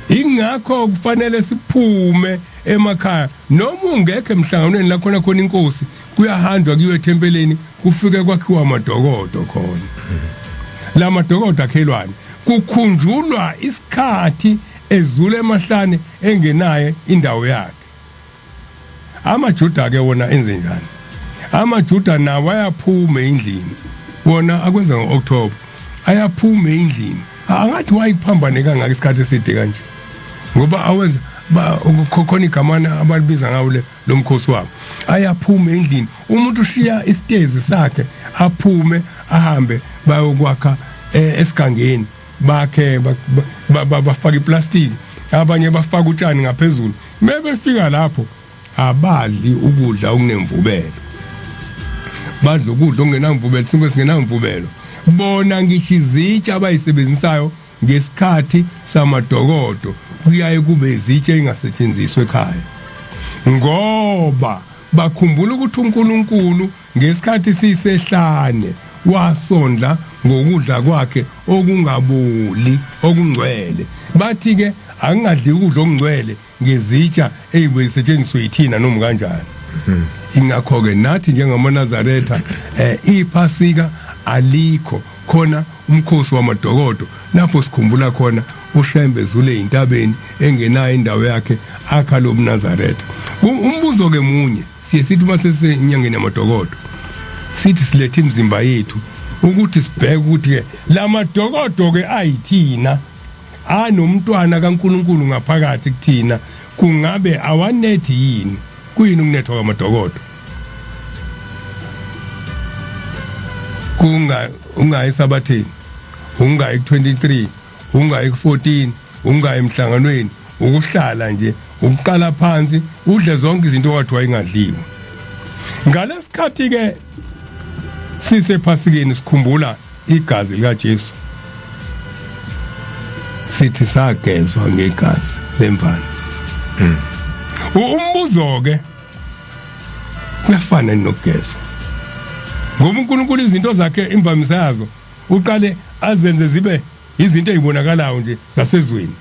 ingakho kufanele siphume emakhaya noma ungekho emhlanganweni la khona inkosi kuyahanjwa kuyiwe ethempeleni kufike kwakhiwa amadokodo khona la madokodo akhelwane kukhunjulwa isikhathi ezule emahlane engenaye indawo yakhe amaJuda ke wona enze njani amaJuda nawo ayaphuma endlini wona akwenza ngoOctober ayaphuma endlini angathi wayiphambane kangaka isikhathi eside kanje ngoba awenza khona igamana abalibiza ngawo lo mkhosi wabo ayaphuma endlini umuntu ushiya isitezi sakhe aphume ahambe bayokwakha esigangeni bakhe bafaka iplastic abanye bafaka utshani ngaphezulu mebefika lapho abadli ukudla okunemvubelo badla ukudla okungenamvubelo sinke singenamvubelo bona ngisho izitsha abayisebenzisayo ngesikhathi samadokodo kuyaye kube izitsha engasetshenziswa ekhaya ngoba bakhumbula ukuthi uNkulunkulu ngesikhathi sisehlane wasondla ngokudla kwakhe okungaboli okungcwele bathi ke akungadli ukudla okungcwele ngezitsha ezisetshenziswa yithina noma kanjani ingakho ke nathi njengamaNazaretha iPhasika alikho khona umkhosi wamadokodo lapho sikhumbula khona uShembe Zule intabeni engenayo indawo yakhe akha lo mNazaretha umbuzo ke munye siye sithi mase senyangeni yamadokodo sithi silethe imizimba yethu ukuthi sibheke ukuthi ke lamadokodo ke ayithina anomntwana kaNkuluNkulu ngaphakathi kuthina kungabe awanethi yini kuyini ukunethwa kwamadokodo ungayi sabatheni ungayi ku23 ungayi ku14 ungayi emhlanganweni ukuhlala nje ukuqala phansi udle zonke izinto owathi ayingadliwa ngalesikhathi ke sisephasikeni sikhumbula igazi lika Jesu sithi sagezwa ngegazi lemvana umbuzo ke kuyafana nokugezwa ngoba uNkulunkulu izinto zakhe imvamisa yazo uqale azenze zibe izinto ezibonakalayo nje zasezweni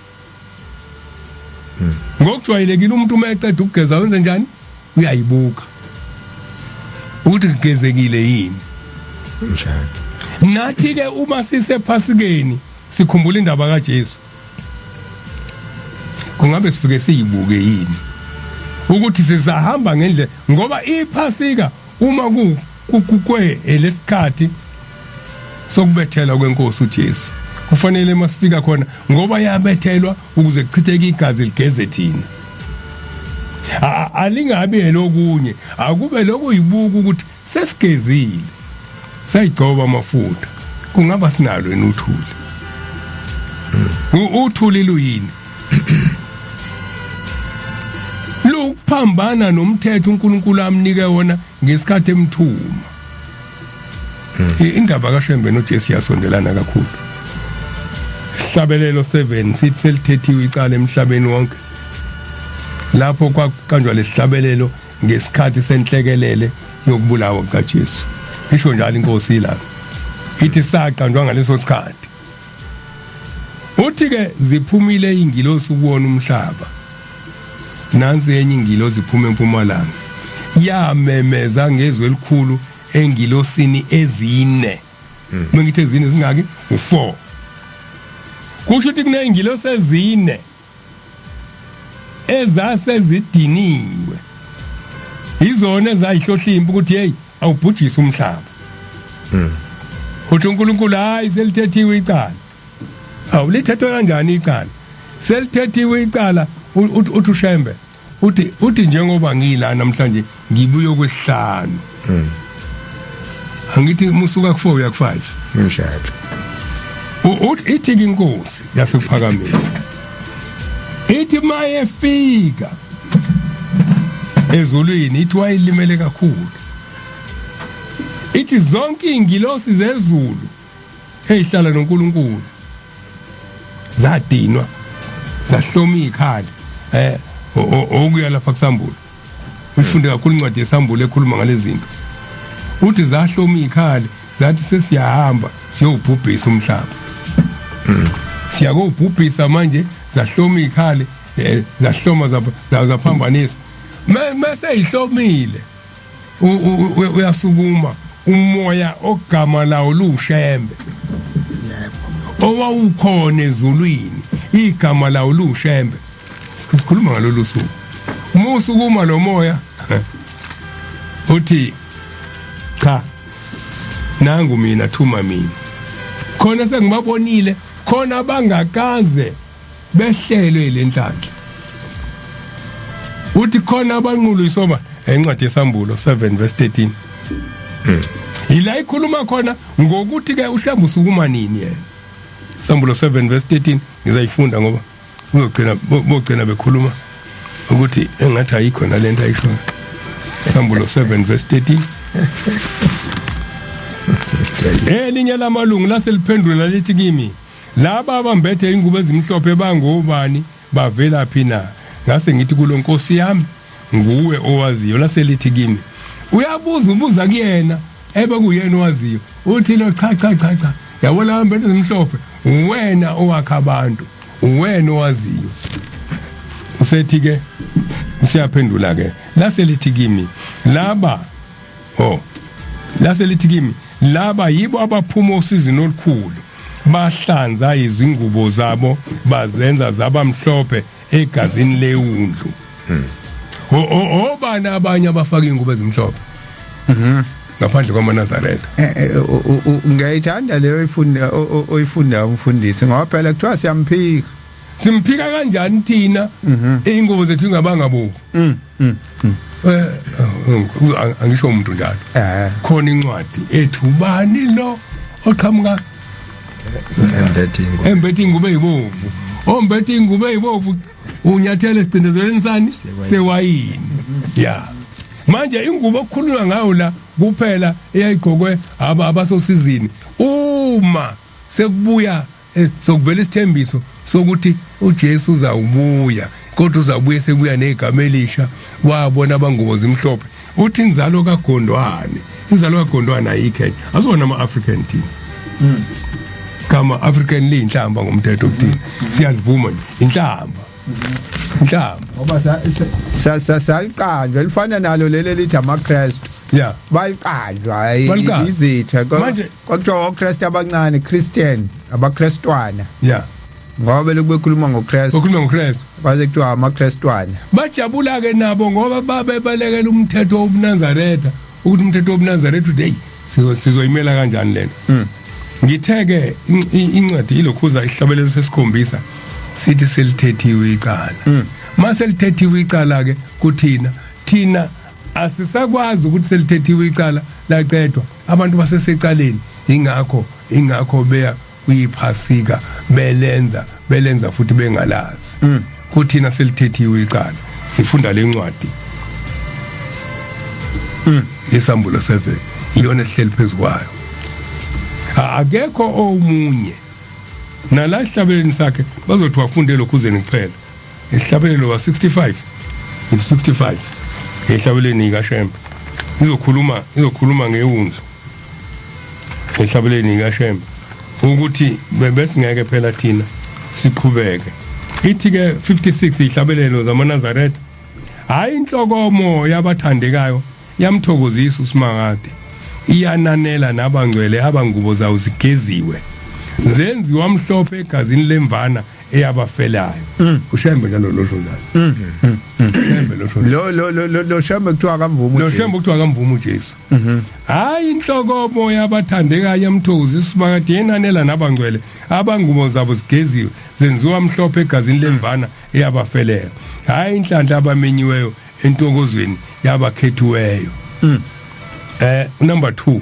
ngokujwayelekile umuntu uma eqeda ukugeza wenze njani uyayibuka ukuthi kugezekile yini njani nathi ke uma sisephasikeni sikhumbula indaba kaJesu kungabe sifike siyibuke yini ukuthi sizahamba ngendle ngoba iPhasika uma kukwe lesikhathi sokubethela kwenkosi uJesu kufanele masifika khona ngoba yabethelwa ukuze kuchitheke igazi ligeze thina alingabi elokunye akube lokho yibuka ukuthi sesigezile sayigcoba amafutha kungaba sinalo yini uthuli uthuli luyini lokuphambana nomthetho uNkulunkulu amnike wona ngesikhathi emthuma indaba kaShembe noJesu yasondelana kakhulu Hlabelelo 7 sithi selithethiwe icala emhlabeni wonke lapho kwaqanjwa lesihlabelelo ngesikhathi senhlekelele yokubulawa kukaJesu isho njalo inkosi ilapha ithi saqanjwa ngaleso sikhathi uthi ke ziphumile ingilosi ukuwona umhlaba nansi enye ingilosi iphuma empumalanga yamemeza ngezwe elikhulu engilosini ezine mengithi ezine zingaki u4 kusho ukuthi kune ingilosi ezine ezase zidiniwe izona ezayihlohlimba ukuthi hey awubhujisa umhlaba uthi uNkulunkulu hayi selithethiwe icala awulithethwe kanjani icala selithethiwe icala uthi uShembe uthi njengoba ngila namhlanje ngibuye kwesihlanu angithi musuka ku4 uya ku5 ngishado ithi inkosi yasephakameni ithi mayefika ezulwini ithi wayilimele kakhulu ithi zonke ingilosi zezulu ezihlala noNkulunkulu zadinwa zahloma ikhali okuya lapha kuSambulo ufunde kakhulu incwadi yeSambulo ekhuluma ngale zinto uthi zahloma ikhali zathi sesiyahamba siyobhubhisa umhlaba siyakubhubhisa manje zahloma ikhali zahloma zaphambanisa mase ihlomile uyasukuma umoya ogama lawo luShembe owawukhona ezulwini igama lawo luShembe sikhuluma ngalolu suku umusukuma lo moya uthi cha nangu mina thuma mina khona sengibabonile khona bangakaze behlelwe lenhlanhla uthi khona abanqulu isoma encwadi yeSambulo 7 verse 13 ila ikhuluma khona ngokuthi ke uShambu usukuma nini yena Isambulo 7 verse 13 ngizayifunda ngoba bogcina bekhuluma ukuthi engathi ayikho nalento ayishoyo Isambulo 7 verse 13 elinye lamalungu laseliphendula lithi kimi laba abambethe ingubo ezimhlophe bangobani bavela phi na ngase ngithi kulo Nkosi yami nguwe owaziyo laselithi kimi ubuza kuyena ebe kuyena owaziyo uthi lo cha yabona abambethe ezimhlophe wena owakha abantu wena owaziyo usethi ke siyaphendula ke laselithi kimi laba yibo abaphuma osizini olukhulu bahlanza izingubo zabo bazenza zabamhlophe egazini leundlu obana abanye abafaka ingubo ezimhlophe ngaphandle kwaManazaretha ngiyayithanda leyo oyifunda umfundisi ngoba phela kuthiwa simphika kanjani thina ingubo zethu ngabanga bovu angisho umuntu njalo khona incwadi ethi ubani lo oqhamuka embethe ingubo ezibovu ombethe ingubo ezibovu unyathele sicindezeleni sani sewayini manje ingubo okukhulunywa ngayo la kuphela eyayigqokwe abasosizini uma sekubuya sokuvela isithembiso sokuthi uJesu uzawubuya kodwa uzabuye sekuya negama elisha wabona abangubo zimhlophe uthi inzalo kaGondwane ayikhe asibona ama-African team kama African linhlamba ngomthetho okuthini siyalivuma inhlamba ngoba saliqanjwa lifana nalo leli lithi amaKristu baliqanjwa izitha kwakuthiwa oKristu abancane Christian abaKristwana ngoba lokukhuluma ngoKristu baze kuthiwa amaKristwana bajabula ke nabo ngoba babebalekela umthetho wobuNazaretha ukuthi umthetho wobuNazaretha uthi hey sizoyimela kanjani lento ngitheke incwadi ilokhuza ihlabelelo sesikhombisa sithi selithethiwe icala mase lithethiwe icala ke kuthina thina asisakwazi ukuthi selithethiwe icala laqedwa abantu basesecaleni ingakho beya kuyiphasika belenza futhi bengalazi kuthina selithethiwe icala sifunda lencwadi Isambulo 7 iyona esihleli phezukwayo akekho omunye nala isihlabeleni sakhe bazothi wafunde lokhuzeni kuphela isihlabelelo wa 65 isihlabeleni kaShembe izokhuluma ngeunzu isihlabeleni kaShembe ukuthi besingeke phela thina siqhubeke ithi ke 56 isihlabelelo zamaNazaretha hayi inhlokomo yabathandekayo yamthokozisa uSmangade iyananela nabangcwele abangubo zawo zigeziwe zenziwa mhlophe egazini lemvana eyabafelayo uShembe njalo losho njalo Shembe losho lo Shembe kuthiwa kamvumo uJesu hayi inhlokomo yabathandekayo yamthokozisa uSmangade yenanela nabangcwele abangubo zabo zigeziwe zenziwa mhlophe egazini lemvana eyabafelayo hayi inhlanhla abamenyiweyo entokozweni yabakhethiweyo number 2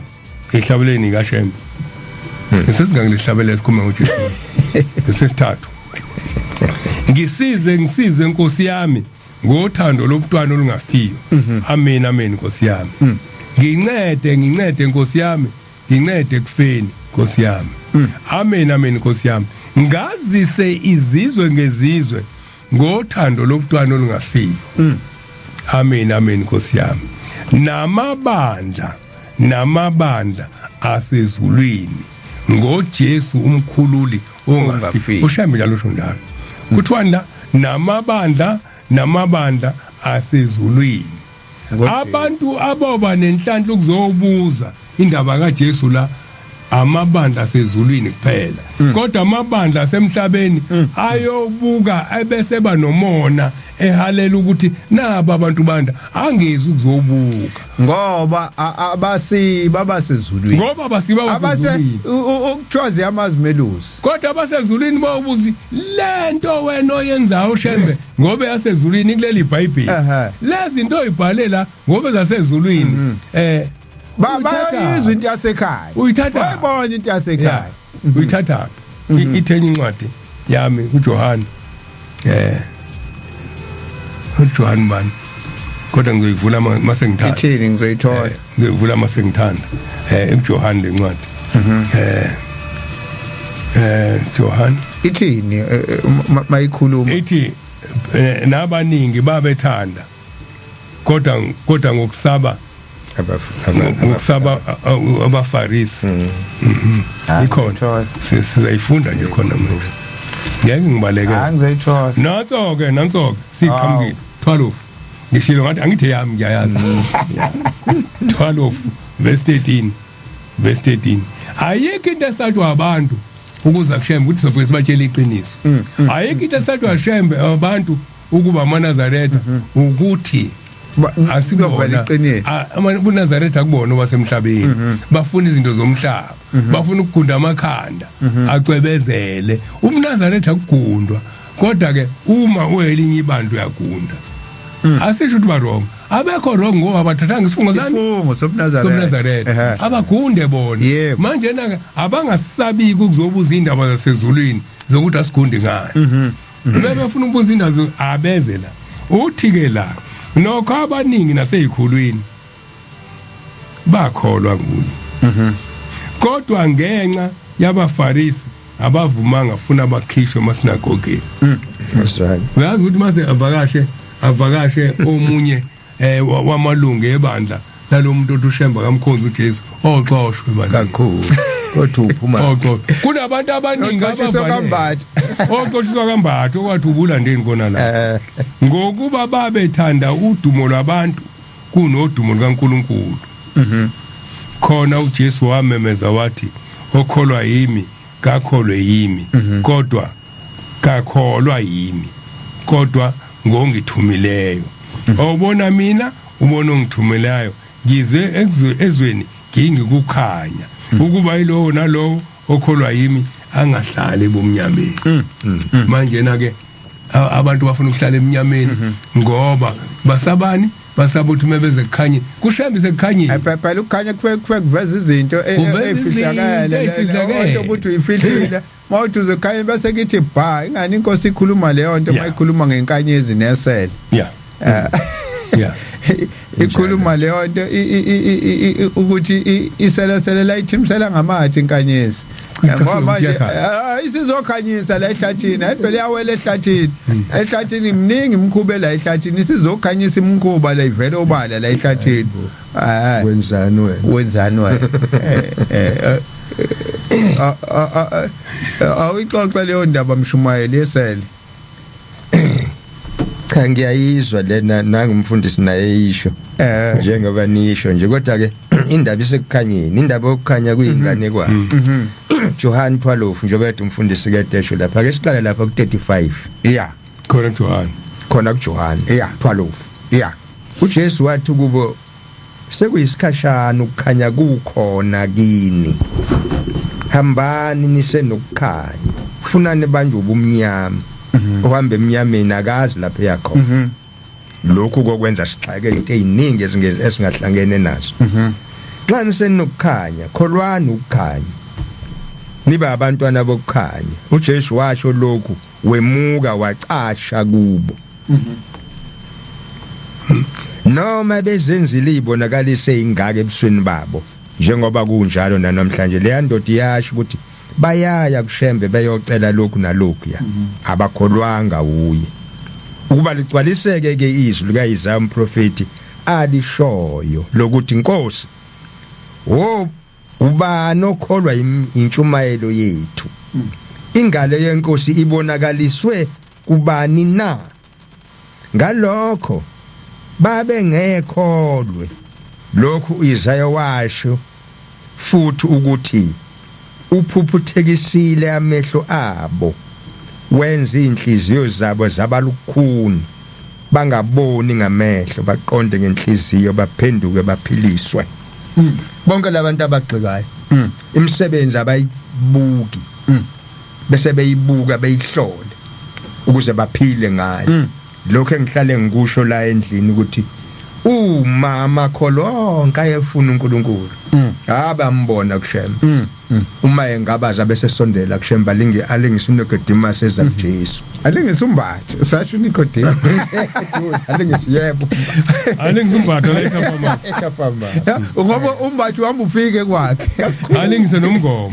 ihlabeleni kaShembe sesingangilihlabela sikhuluma ngoJesu sesithathu ngisize Nkosi yami ngothando lobuntwana olungafiyo amen Nkosi yami ngincede Nkosi yami ngincede kufeni Nkosi yami amen Nkosi yami ngazise izizwe ngezizwe ngothando lobuntwana olungafiyo amen Nkosi yami namabandla asezulwini ngoJesu umkhululi ongafi uShembe njalo usho njalo kuthiwa namabandla asezulwini abantu aboba nenhlanhla ukuzobuza indaba kaJesu la amabandla asezulwini kuphela kodwa amabandla asemhlabeni ayobuka ebese banomona ehalela ukuthi naba abantu banda angezi ukuzobuka ngoba abasezulwini ngoba basezulwini ukuthoze amazimelusi kodwa abasezulwini bawubuzi lento wena oyenzayo Shembe ngoba yasezulwini kuleli iBhayibheli lezi zinto oyibhalela ngoba zasezulwini bayizwa into yasekhaya uyithatha bayibona into yasekhaya uyithatha ithenye incwadi yami uJohn uJohn bani kodwa ngizoyivula mase ngithanda ithini ngizoyithola ngivula mase ngithanda uJohn lencwadi Johann ithini mayikhuluma ithi nabaningi babethanda kodwa ngokusaba abafarisi ikhona sizayifunda nje khona manje ngeke ngibaleke ngizoyithola nanso-ke siqhamukile 12 ngishilo ngathi angithi yami ngiyayazi 12 verse 13 ayikho into esatshwa abantu ukuza kushembe ukuthi sobe sibatshela iqiniso ayikho into esatshwa shembe abantu ukuba amaNazaretha ukuthi asibona amaNazaretha akubona obasemhlabeni bafuna izinto zomhlaba bafuna ukugunda amakhanda acwebezele umNazaretha akugundwa kodwa ke uma uyelinye ibandla uyagunda asisho ukuthi ba wrong abekho wrong ngoba bathathanga isifungo somNazaretha abagunde bona manje na abangasabiki ukuzobuza indaba zasezulwini zokuthi asigunde ngani befuna ukubuza indaba abeze la uthi ke la nokho abaningi naseyikhulwini bakholwa nguye kodwa ngenxa yabafarisi abavumanga funa bakhishwe emasinagoge uyazi ukuthi mase avakashe omunye wamalungu ebandla nalomuntu othishemba kamkhonza uJesu oxoshwe manje kakhulu kodwa uphuma kunabantu abaningi oxoshiswa kambatho okwathi ubulandeni kona la ngokuba babethanda udumo lwabantu kunodumo lukaNkulunkulu khona uJesu wamemeza wathi okholwa yimi kakholwe yimi kodwa kakholwa yimi kodwa ngongithumileyo awubona mina ubona ongithumelayo ngize ezweni ngingikukhanya ukuba yilowo nalowo okholwa yimi angahlali bomnyameni manje na ke abantu bafuna ukuhlala emnyameni ngoba basabani basabuthi mebeze kukhanye kushembise kukhanyile phela ukukhanya kuveza izinto efihlakele ukuthi uyifihlile mawuthi uzokhanya bese kithi bha ingani inkosi ikhuluma leyo nto mayikhuluma ngenkanyezi nesele ikhuluma leyo nto ukuthi isele la ithimsela ngamathi inkanyezi ngoba manje isizokhanyisa la ehlathini ayivele yawela ehlathini mningi imkhuba la ehlathini isizokhanyisa imkhuba la ivele obala la ehlathini wenzani wena awuyixoxa leyo ndaba mshumayeli yesele cha ngiyayizwa lena nangumfundisi naye yisho njengoba nisho nje kodwa ke indaba isekukhanyeni indaba yokukhanya kuyingane kwa Johann 12 njengoba ethi umfundisi kedesho lapha ke siqala lapha ku35 khona kuJohn 12 uJesu wathi kubo sekuyisikhashana ukukhanya kukhona kini hambani nisenokukhanya kufunane banje ubumnyama uhambe emnyameni akazi lapha yakhona lokhu kokwenza sixake into eziningi esingahlangene nazo xa nisenokukhanya kholwani ukukhanya niba abantwana bokukhanya uJesu washo lokhu wemuka wacasha kubo noma bezenzile ibonakalise ingaka ebusweni babo njengoba kunjalo namhlanje le ndoda iyasho ukuthi bayaya kushembe beyocela lokhu nalokhu abakholwanga uye ukuba ligcwaliseke ke izwi likaIsaya umprofeti alishoyo lokuthi inkosi ubani okholwa intshumayelo yethu ingalo yenkosi ibonakaliswe kubani na ngalokho babe ngekholwe lokhu uIsaya washo futhi ukuthi uphuphuthekisile amehlo abo wenza inhliziyo zabo zabalukhuni bangaboni ngamehlo baqonde ngenhliziyo baphenduke baphiliswe bonke labantu abagxikayo imisebenzi abayibuki bese beyibuka beyihlole ukuze baphile ngayo lokho engihlale ngikusho la endlini ukuthi umama kholonke ayefuna uNkulunkulu abambona kushemba uma engabaza bese sondela kushemba alingisa uNicodemus eza kuJesu alingisa umbatho usasho uNicodemus alingisa yebo alingisa umbatho la eThaphamasi ngoba umbatho uhamba ufike kwakhe alingisa nomgomo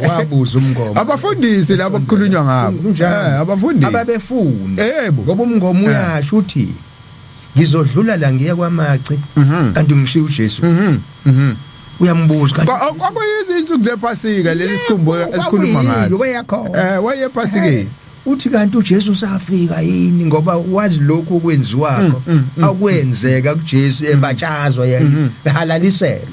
wabuza umgomo abafundisi labo kukhulunywa ngabo abafundisi ababefunda yebo ngoba umgomo uyasho uthi ngizodlula la ngiya kwamaci kanti ngishiya uJesu uyambuza kanti kwakuyizinsuku zePhasika leli sikhumbuzo esikhuluma ngazo wayePhasikeni uthi kanti uJesu safika yini ngoba wazi lokho okwenziwako akwenzeka kuJesu ebatshazwa yena ehalaliselwe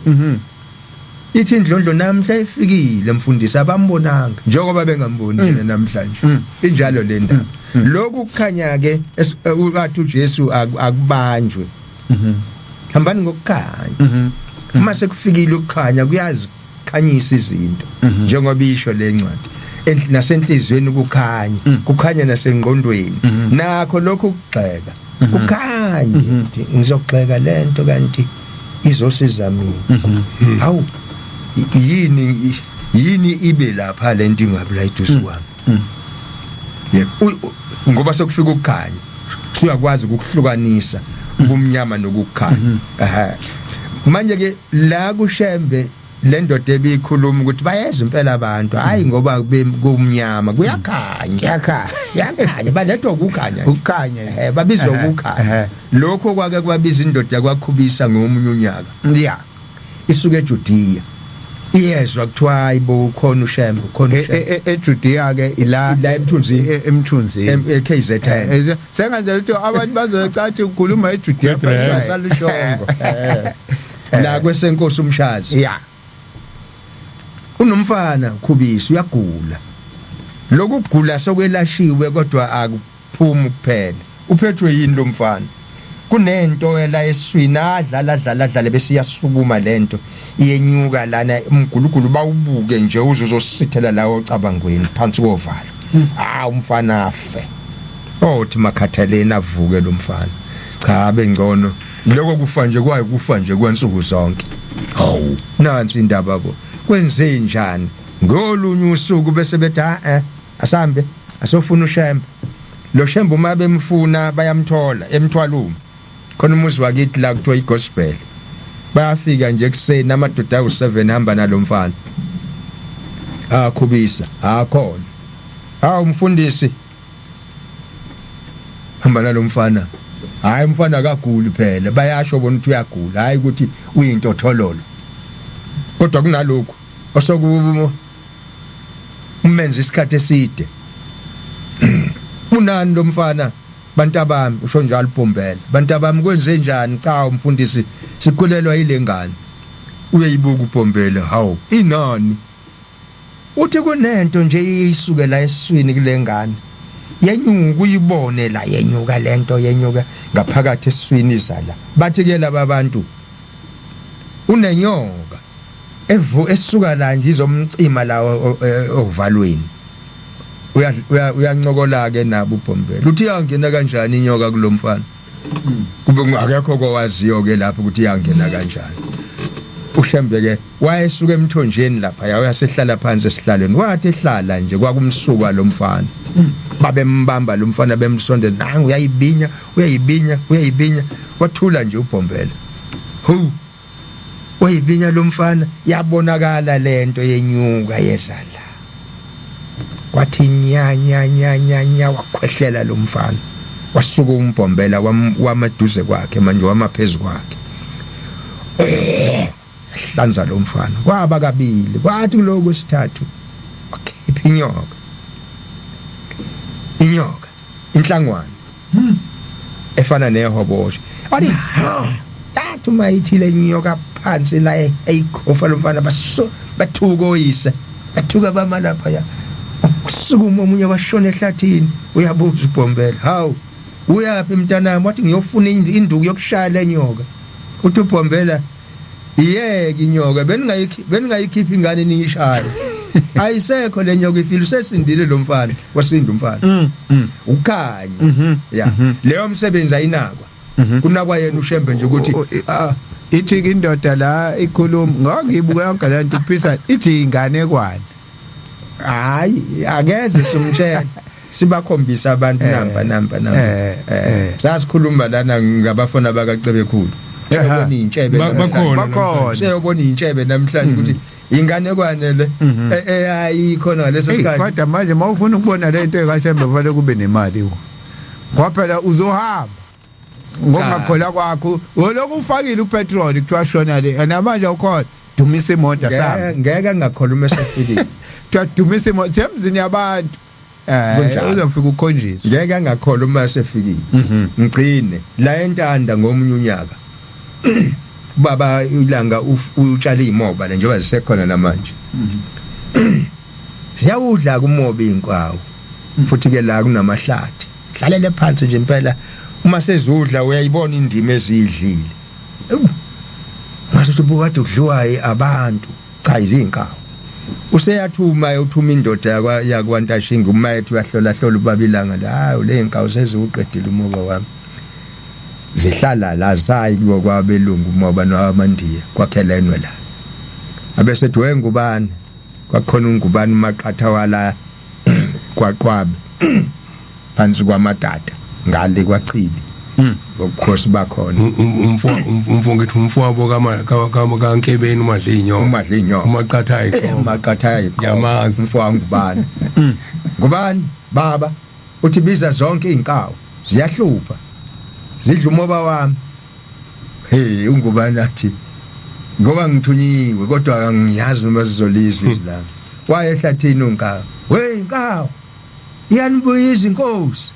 ithi indlondlo namhla ifikile mfundisi abambonanga njengoba bengamboni yena namhlanje injalo le ndaba lokhu kukhanya ke wathi uJesu akubanjwe hambani ngokukhanya uma sekufikile ukukhanya kuyazikhanyisa izinto njengoba isho lencwadi nasenhlizweni kukhanya nasengqondweni nakho lokho kugxeka kukhanya ngizogxeka lento kanti izosiza mina hawu yini ibe lapha lento ingabe la iduze kwami ngoba sekufika ukukhanya siyakwazi ukuhlukanisa ubumnyama nokukhanya manje ke la kushembe le ndoda ebikhuluma ukuthi bayeza impela abantu hayi ngoba kumnyama kuyakhanya balethwa ukukhanya babizwa ukukhanya lokho kwake kwabiza indoda kwakhubisa ngomunye unyaka isuke eJudiya iyezwa kuthiwa hayibo khona ushembe eJudiya ke ila emthunzini KZN sengaze ukuthi abantu bazocathi ukukhuluma eJudiya salushongo la kwesenkosi umshazi unomfana khubisi uyagula lokugula sokwelashiwe kodwa akuphumi kuphela uphethwe yini lo mfana kunento ela eswini adlala bese iyasukuma lento iyenyuka lana umgulugulu bawubuke nje uzozosithela lawo cabangweni phansi kovalo umfana afe othi makhathaleni avuke lo mfana cha bengcono lokho kufa nje kufa nje kwansuku zonke hawu nansi indaba bo kwenze njani ngolunye usuku bese bethi asambe asofuna ushembe lo shembe uma bemfuna bayamthola emthwaluma khona umuzi wakithi la kuthiwa igospel bayafika nje kuseni amadoda awu7 hamba nalomfana khubisa khona umfundisi hamba nalomfana hayi umfana akaguli phela bayasho bona ukuthi uyagula hayi ukuthi uyintothololo kodwa kunalokho osokuba umenza isikhathi eside unani lo mfana bantabami usho njalo Bhombela bantabami kwenze njani cha umfundisi sikhulelwa yile ngane uyeyibuka uBhombela hawu inani uthi kunento nje isukela eswini kule ngane yenyuka uyibone la yenyuka lento yenyuka ngaphakathi eswini izala bathi ke laba abantu unenyoka esuka la nje izomcima la ovalweni uyancokola ke nabo uBhombela uthi yangena kanjani inyoka kulomfana kube akekho kwaziyo ke lapho ukuthi yangena kanjani ushembe ke wayesuka emthonjeni lapha yasehlala phansi esihlalweni wathi ehlala nje kwakumsuka lo mfana babembamba lo mfana bemsondela nangu uyayibinya wathula nje uBhombela wayibinya lo mfana yabonakala lento yenyuka yezala kwathi nya wakhwehlela lo mfana wasuka uMbhombela wamaduze kwakhe manje wamaphezulu kwakhe hlanza lo mfana kwaba kabili kwathi kuloko kwesithathu wakhipha inyoka inhlangwana efana nehobosha athi yathi mayithile inyoka phansi la eyikhofa lo mfana bathuka oyise bathuka bama lapha ya kusukuma omunye washona ehlathini uyabuza uBhombela hawu uyaphi mntanami wathi ngiyofuna induku yokushaya lenyoka uthi uBhombela yeke inyoka beningayikhipa ingane niyishaya ayisekho lenyoka ifile sesindile lo mfana wasinda umfana ukhanya leyo msebenzi ayinakwa kunakwa yena uShembe nje ukuthi ithi indoda la ikhuluma ngibuka yonke lento iphisa ithi ingane kwani hayi akeze simtshela sibakhombisa abantu namba sasikhuluma lana ngabafana bakaCebekhulu siyobona intshebe bakhona siyobona intshebe namhlanje ukuthi ingane kwane le ayikhona ngaleso sikhathi kodwa manje mawufuna ukubona lento ekaShembe kufanele kube nemali ngoba uzohamba ngokukhola kwakho lokho ufakile upetrol kuthiwa shona le namanje ukhona dumisa imoto sami ngeke ngakhuluma esefikile kuthiwa dumisa imoto semzini yabantu uzofika ukhonjiswa ngeke ngakhuluma esefikile ngcine la entanda ngomunye unyaka baba ilanga utshala imoba njengoba zisekhona namanje siyawudla kumoba inkwawo futhi ke la kunamahlathi hlalele phansi nje impela uma sezudla uyayibona indima ezidlile mase ubuka udliwayo abantu cha izinkawo useyathuma indoda yakwantashinga umayethu uyahlola ubabilanga la hayi le inkawo seziuqedile umoba wami zihlala la zayi kwabelungu umoba nawamandiya kwakhelenwe la abese dwe ngubani kwakhona ungubani maqatha wala kwaqwabe phansi kwamatata ngale kwachili ngokukhosi bakhona umfowethu umfowabo kaNkebeni uMadlinyo umaqathayi yamazi umfowangubani ngubani baba uthi biza zonke inkawo ziyahlupha zidla umoba wami hey ungubani athi ngoba ngithunyiwe kodwa ngiyazi uma sizolizwa izilanga waye ehlathini unkawo we inkawo iyanibuyiza inkosi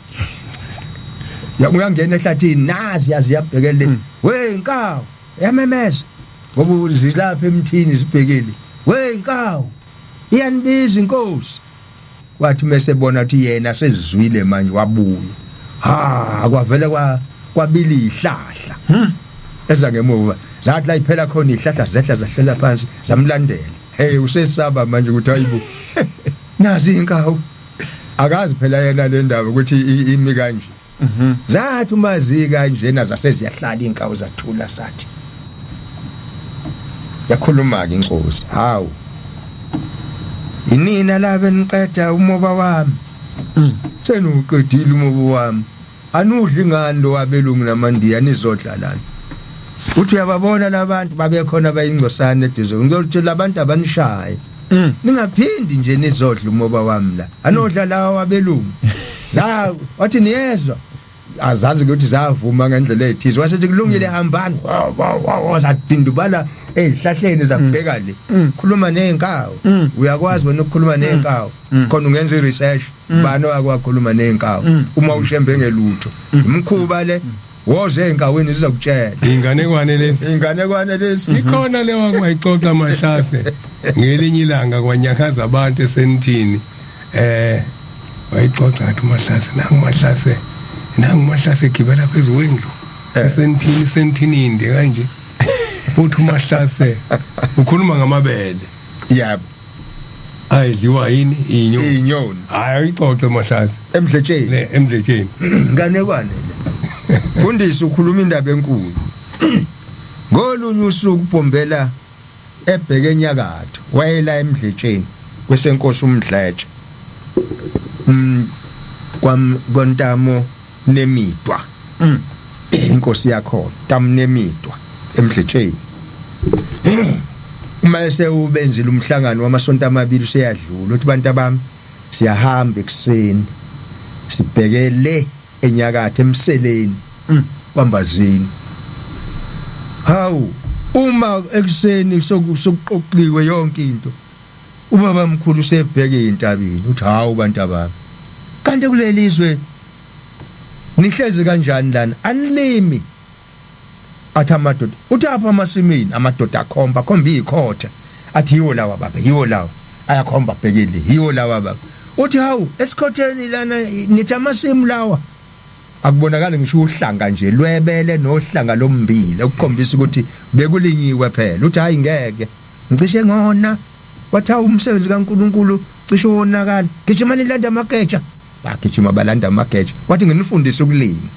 uyangena ehlathini nazi yaziyabhekele we inkawo yamemeza ngoba uzilapha emthini sibhekile we inkawo iyanibiza inkosi wathi mesebona ukuthi yena sezizwile manje wabuya kwavele kwabili ihlahla eza ngemuva zathi la iphela khona ihlahla zehla zahlela phansi zamlandela hey usesaba manje ukuthi ayibu nazi inkawo akazi phela yena le ndaba ukuthi imi kanje zathi umazi kanjena zaseziyahlala inkawo zathula sathi yakhuluma ke inkosi hawu inina la beniqeda umoba wami senuqedile umoba wami anudli ngani lo wabelungu namandiya nizodlalana uthi uyababona labantu babekhona bayingcosana eduze ngizothi labantu abanishaye ningaphindi nje nizodla umoba wami la anodla lawa wabelungu wathi niyezwa azazi ukuthi zavuma ngendlela ethize wasethi kulungile hambani zadindubala ezihlahleni zabheka le khuluma nenkawo uyakwazi wena ukukhuluma nenkawo khona ungenza iresearch bani wakwakhuluma nenkawo uma uShembe ngelutho imkhuba le woze enkaweni zizakutshela inganekwane lezi ikhona le wakuyixoxa Mahlase ngelinye ilanga kwanyakaza abantu esenthini wayixoxa athi Mahlase gibela phezulu wendlu esentini inde kanje futhi Mahlase ukhuluma ngamabele yabo ayidliwa yini inyoni hayi ixoxe Mahlase emdletsheni nganekwane fundisa ukhuluma indaba enkulu ngolunye usuku Bombela ebheke enyakatho wayela emdletsheni kwesenkosi uMdletshe kwaNtamo Nemidwa inkosi yakho Ntamo Nemidwa emdletsheni uma esewubenzile umhlangano wamasonto amabili useyadlula uthi bantu abami siyahamba ekseni sibhekele enyakatho emseleni kwambazini hawu uma ekseni sokuqoqliwe yonke into ubaba mkhulu usebheke intabini uthi hawu bantu abami kanti kulelizwe nihlezi kanjani lana anilimi athi amadoda uthi apha amasimini amadoda akhomba ikhotha athi yiwo lawa baba yiwo lawa ayakhomba bhekile yiwo lawa baba uthi hawu esikhotheni lana nithi amasimu lawa akubonakala ngisho uhlanga nje lwebele nohlanga lombili ukukhombisa ukuthi bekulinyiwe phela uthi hayi ngeke ngicishe ngona wathi umsebenzi kaNkuluNkulu cishe wonakala gijimani landa amageja bagijima balanda amageja wathi nginifundisa ukulima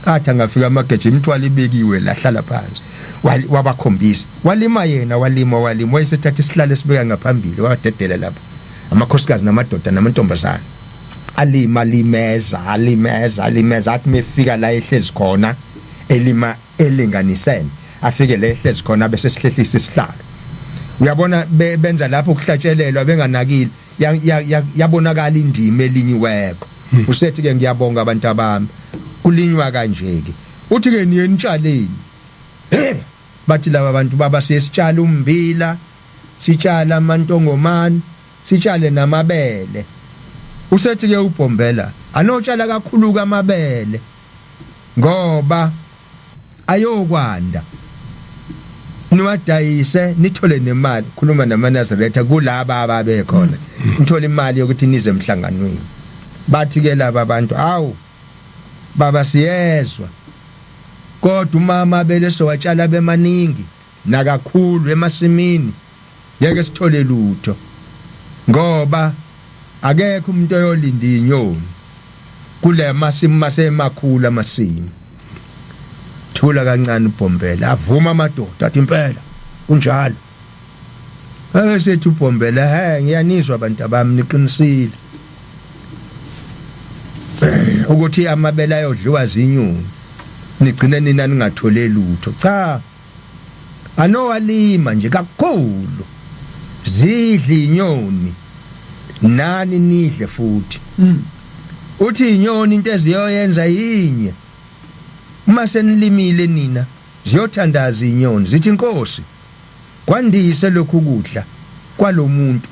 athi angafika amageje imthwala ibekiwe la hlala phansi wabakhombisa walima yena walima wayesethatha isihlalo esibeka ngaphambili wadedela lapho amakhosikazi namadoda namantombazana alimeza athi mefika la ehlezi khona elima elinganisene afike la ehlezi khona bese sihlehlisa isihlalo uyabona benza lapho ukuhlatshelelwa benganakile yabonakala indima elinyiweko usethi ke ngiyabonga abantu abami kulinywa kanje ke uthi ke niye nitshaleni bathi laba bantu baba siyesitshala umbila sitshala amantongomani sitshale namabele usethi ke uBhombela anotshala kakhulu kamabele ngoba ayokwanda niwadayise nithole nemali khuluma namanazareta kulaba ababe khona nithole imali yokuthi nize emhlanganweni bathi ke laba abantu awu baba siyezwa kodwa umama bele sowatshala bemaningi nakakhulu emasimini ngeke sithole lutho ngoba akekho umuntu oyolinda inyoni kule masimu masemakhulu amasimi thula kancane uBhombela avuma amadoda athi impela kunjalo abesethi uBhombela ngiyanizwa abantu abami niqinisile ukuthi amabele ayodliwa zinyoni nigcine nina ningathole lutho cha anowalima nje kakhulu zidli inyoni nani nidle futhi uthi inyoni into eziyoyenza yinye uma senilimile nina ziyothandaza inyoni zithi inkosi kwandise lokhu kudla kwalomuntu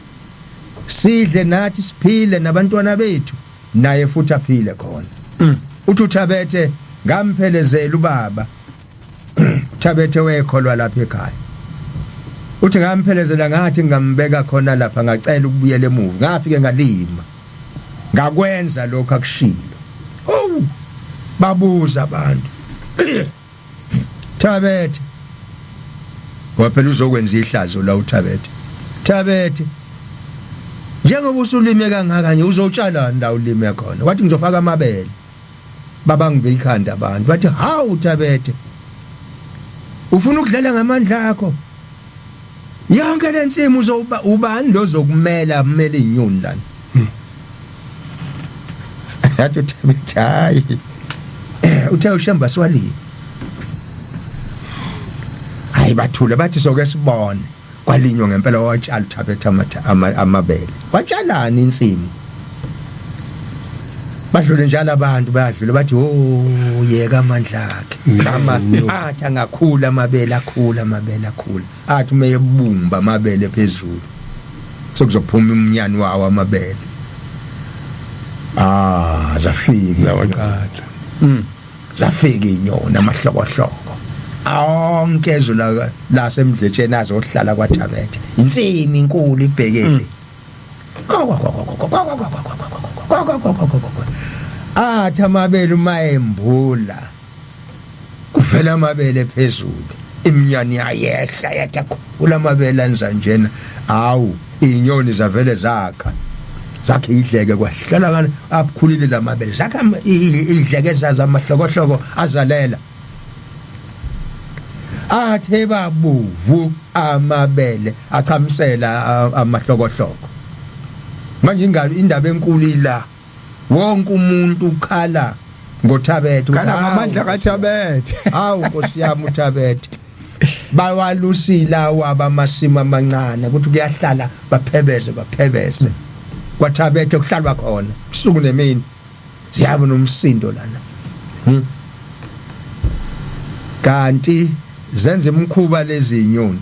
sidle nathi siphile nabantwana bethu naye futhi aphile khona uthi uThabethe ngamphelezela ubaba uThabethe wekholwa lapha ekhaya uthi ngamphelezela ngathi ngambeka khona lapha ngacela ukubuyela emuva ngafike ngalima ngakwenza lokho akushilo babuza abantu Thabethe waphela uzokwenza ihlazo la uThabethe Thabethe njengoba usulime kangaka nje uzotshala ndawo ulime khona wathi ngizofaka amabele baba ngibe ikhanda abantu bathi hawu Thabethe ufuna ukudlala ngamandla akho yonke lensimo uzoba ubani lozokumela kumele inyoni lana yathi Thabethe hayi uthe ushamba swali hayi bathule bathi soke sibone kwalinywa ngempela watshala uThabethe amabele watshalani insimo badlule njalo abantu bayadlula bathi yeka amandla akhe athi angakhula amabele akhula athi umeyebumba amabele phezulu sokuzophuma umnyani wawo amabele zafika zawaqala zafika inyoni amahlokohloko onke ezula la semdletsheni azohlala kwaThabethe insimi inkulu ibhekele athi amabele mayembula kuvela amabele phezulu iminyani ayehla yatakhula amabele anzanjena awu inyoni zavele zakha idleke kwahlala kana abukhulile lamabele zakha idleke zaza amahlokohloko azalela athe babuvu amabele achamsela amahlokohloko manje ingalo indaba enkulu ila wonke umuntu ukhala ngoThabethe ukhala ngamandla kaThabethe hawu Nkosi yami uThabethe bawalusila waba amasimo amancane ukuthi kuyahlala baphebeze kwaThabethe kuhlalwa khona usuku nemini siyabe nomsindo lana kanti zenze imkhuba lezi inyoni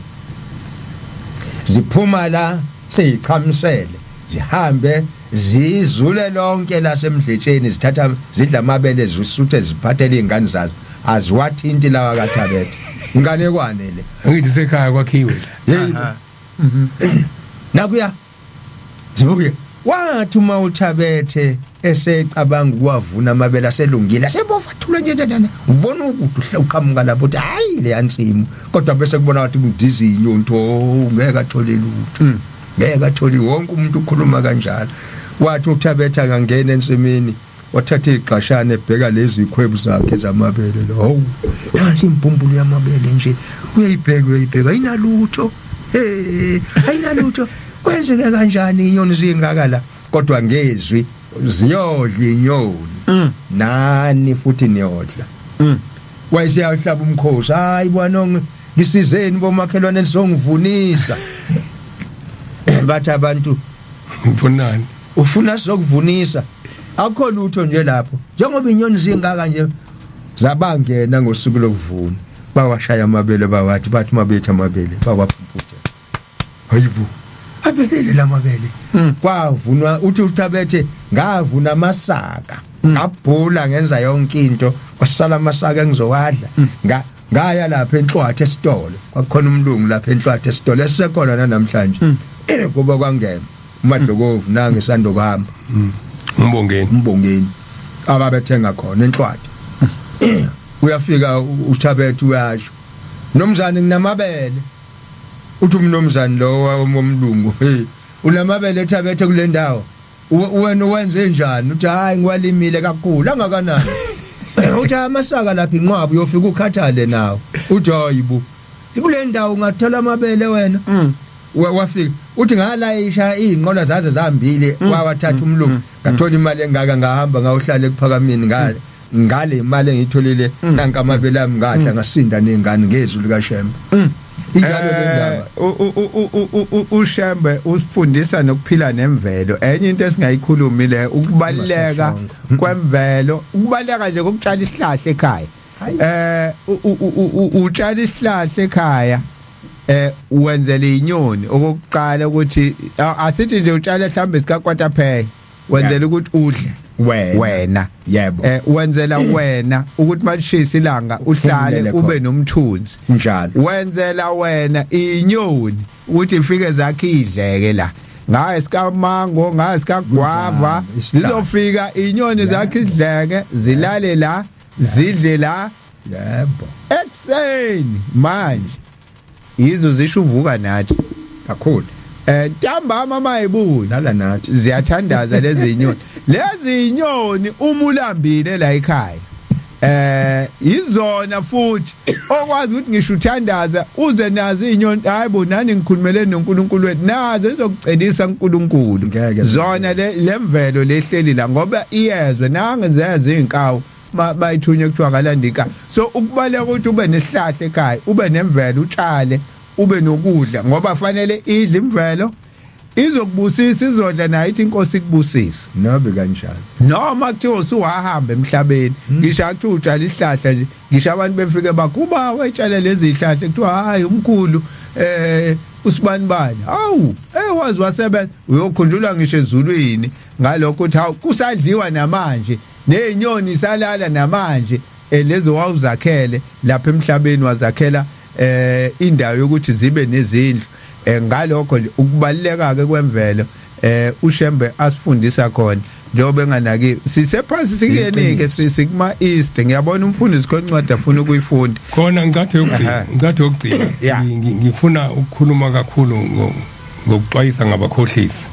ziphuma la seyichamsele zihambe zizule lonke lasemdletsheni zithatha zidla amabele zisuthe ziphathele izingane zazo aziwathinti lawa kaThabethe ingane kwanele ngithi sekhaya kwakhiwe la nakuya zibuke wathi uma uThabethe esecabanga ukuwavuna amabele aselungile asebofathula nje ndana ubona ukuthi uqhamuka lapho uthi hayi le yansimo kodwa bese kubona ukuthi kudiza inyonto ngeke athole lutho ngeke athole wonke umuntu ukhuluma kanjalo wathi uThabethe angangena ensimini wathatha iqashana ebheka lezi ikhwebu zakhe zamabele lo nansi imbumbulu yamabele nje uyayibheka ayinalutho ayinalutho kwenzeke kanjani inyoni zingaka la kodwa ngezwi ziyodla inyoni nani futhi niyodla wayesiyahlaba umkhosi hayi bwana ngisizeni bomakhelwane nisongivunisa bathi abantu ufunani ufuna sizokuvunisa akho lutho nje lapho njengoba inyoni zingaka nje zabangena ngosuku lokuvuna bawashaya amabele bawathi bathi mabetha amabele bawaphuphuta hayibo abelele lamabele kwavunwa uthi uthabethe ngavuna amasaka ngabhula ngenza yonke into kwasala amasaka engizowadla ngaya lapha enhlwathi esitolo kwakhona umlungu lapha enhlwathi esitolo esisekhona namhlanje kuba kwangena uMadlokovu nange sando kuhamba umbongeni ababethenga khona enhlwathi uyafika uthabethe uyasho nomzane nginamabele uthi umnomzane lo womlungu unamabele ethabethe kule ndawo wena wenze njani uthi hayi ngiwalimile kakhulu angakanani uthi amasaka lapha inqwabo uyofika ukhathale nawo uthi hayibo kule ndawo ungathola amabele wena wafika uthi ngalayisha izinqola zaze zambili wawathatha umlungu ngathola imali engaka ngahamba ngawuhlala ekuphakamini ngale imali engitholile nanka amabele ami ngadla ngasinda nezingane ngezulu kaShembe injalo lendaba uShembe usifundisa nokuphila nemvelo enye into esingayikhulumi le ukubaleka kwemvelo ukubaleka nje kokutshala isihlahla ekhaya utshala isihlahla ekhaya wenzele inyoni okokuqala ukuthi asithi nje utshala mhlambe sikakwataphe wenzele ukuthi udle wena yebo wenzela wena ukuthi malishisa ilanga uhlale ube nomthunzi njalo wenzela wena inyoni ukuthi ifike zakhe idleke la ngaye sikamango ngaye sikagwava zizofika inyoni zakhe idleke zilale la zidle la yebo ekseni manje yizo zisho uvuka nathi kakhulu ntambama mayibuya lala nathi ziyathandaza lezi inyoni umulambile la ekhaya izona futhi okwazi ukuthi ngisho uthandaza uze nazo inyoni hayibo nani ngikhulumele noNkulunkulu wethu nazo izokucelisa uNkulunkulu zona lemvelo lehleli la ngoba iyezwe nange zeze inkawu bayithunya kuthiwa ngalandika so ukubaleka ukuthi ube nesihlahla ekhaya ube nemvelo utshale ube nokudla ngoba fanele idle imvelo izokubusisa izodla nayo ithi inkosi ikubusisa nobe kanjalo noma kuthiwa usuhamba emhlabeni ngisho athi utshala isihlahla nje ngisho abantu befike bakuba wetshale lezi zihlahla kuthiwa hayi umkhulu usibanibani awu wazi wasebenza uyokhundulwa ngisho ezulwini ngalokho uthi hawu kusadliwa namanje nezinyoni salala namanje lezo wawuzakhele lapha emhlabeni wazakhela indawo yokuthi zibe nezindlu ngalokho nje ukubaleka ke kwemvelo uShembe asifundisa khona njengoba enganaki sisephansi sikenike sikuma east ngiyabona umfundisi khona incwadi afuna ukuyifunda khona ngicathe ukugcina ngifuna ukukhuluma kakhulu ngokuxwayisa ngabakhohlisi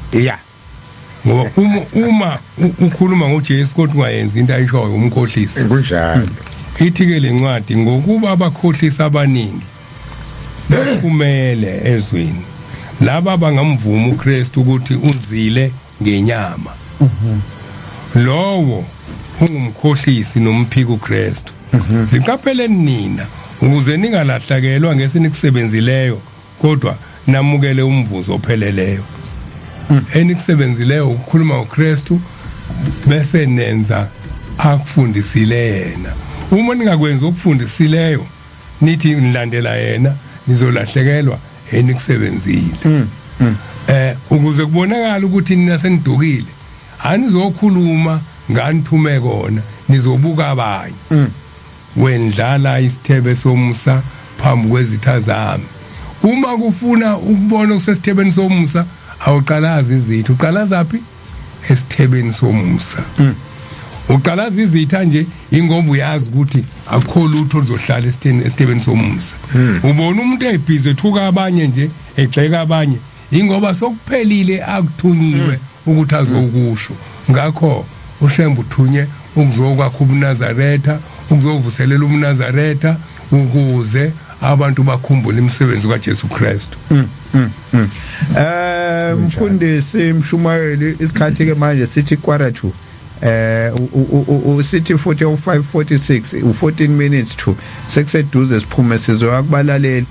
ngoba uma ukhuluma ngoJesu kodwa ungayenzi into ayishoyo umkhohlisi kunjalo ithi ke lencwadi ngokuba abakhohlisi abaningi kumele ezweni laba bangamvuma uKristu ukuthi uzile ngenyama lowo ungumkhohlisi nomphika uKristu ziqapheleni nina ukuze ningalahlekelwa ngesinisebenzileyo kodwa namukele umvuzo opheleleyo enikusebenzileyo ukukhuluma ngoKristu bese nenza akufundisile yena uma ningakwenza okufundisileyo nithi nilandela yena nizolahlekelwa enikusebenzile ukuze kubonakala ukuthi nina senidukile anizokhuluma nganithume kona nizobuka abanye wendlala isithebe somusa phambi kwezitha zami uma kufuna ukubona kusesithebeni somusa awuqalaza izitha uqalaza phi esithebeni somusa uqalaza izitha nje ingoba uyazi ukuthi akho lutho lizohlala esithebeni somusa ubona umuntu ebhizi ethuka abanye nje egxeka abanye ingoba sokuphelile akuthunyiwe ukuthi azokusho ngakho uShembe uthunye ukuzokwakha ubuNazaretha ukuzovuselela ubuNazaretha ukuze abantu bakhumbule imisebenzi kaJesu Kristu. Mfundisi Mshumayeli isikhathi ke manje sithi quarter usithi 45:46 u14 minutes to sekuseduze siphume sizwa kubalaleli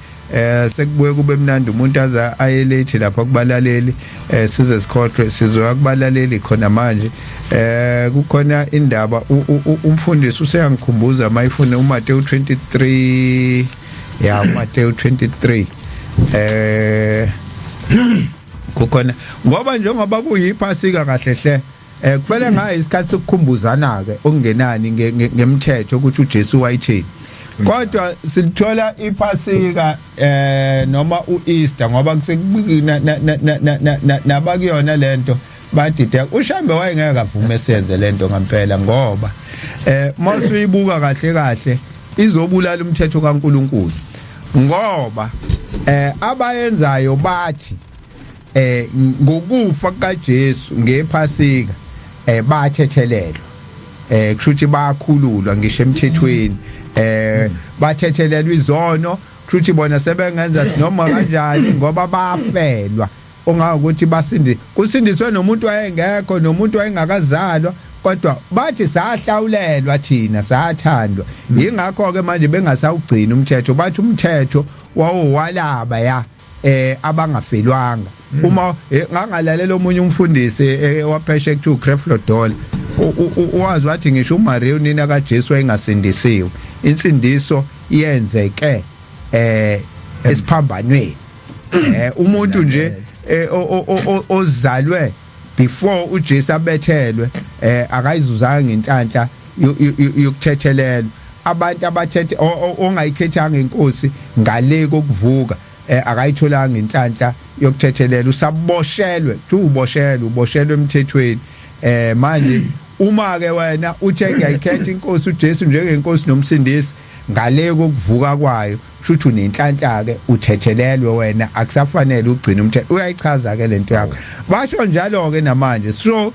sekubuye kube mnandi umuntu aza ayelate lapha kubalaleli size sikhohlwe sizwa kubalaleli khona manje kukhona indaba umfundisi useyangikhumbuza mayifuna uMateyu 23 ya Mateyu 23 kukhona ngoba njengoba kuyiphasika kahle hle kufanele ngayi isikhathi sokukhumbuzana ke okungenani ngemthetho ukuthi uJesu wayithini kodwa silithola iphasika noma uEaster ngoba kusekubika nabakuyona lento badide uShambe wayengeke avume senze lento ngempela ngoba masuyibuka kahle izobulala umthetho kaNkuluNkulu ngoba abayenzayo bathi ngokufa kaJesu ngephasika bathethelelwa kushuthi bakhululwa ngisho emthethweni bathethelelwa izono kushuthi bona sebengenza noma kanjani ngoba bafelwa ongakuthi kusindiswe nomuntu wayengekho nomuntu wayengakazalwa kodwa bathi sahlawulelwa thina sathandwa ingakho ke manje bengasawugcina umthetho bathi umthetho wawowalaba ya abangafelwanga uma ngangalalela omunye umfundisi wapheshe ku Creflo Dollar uwazi wathi ngisho uMaria unina kaJesu wayengasindisiwe insindiso yenzeke esiphambanweni umuntu nje ozalwe before uJesu abethelwe akayizuzanga inhlanhla yokuthethelelwa abantu abathethe ongayikhethanga inkosi ngale kokuvuka akayitholanga inhlanhla yokuthethelela usaboshelwe uboshelwe emthethweni manje uma ke wena uthe ngiyayikhetha inkosi uJesu njengenkosi nomsindisi ngale kokuvuka kwayo kushuthi unenhlanhla ke uthethelelwe wena akusafanele ugcina umthetho uyayichaza ke lento yakho basho njalo ke namanje so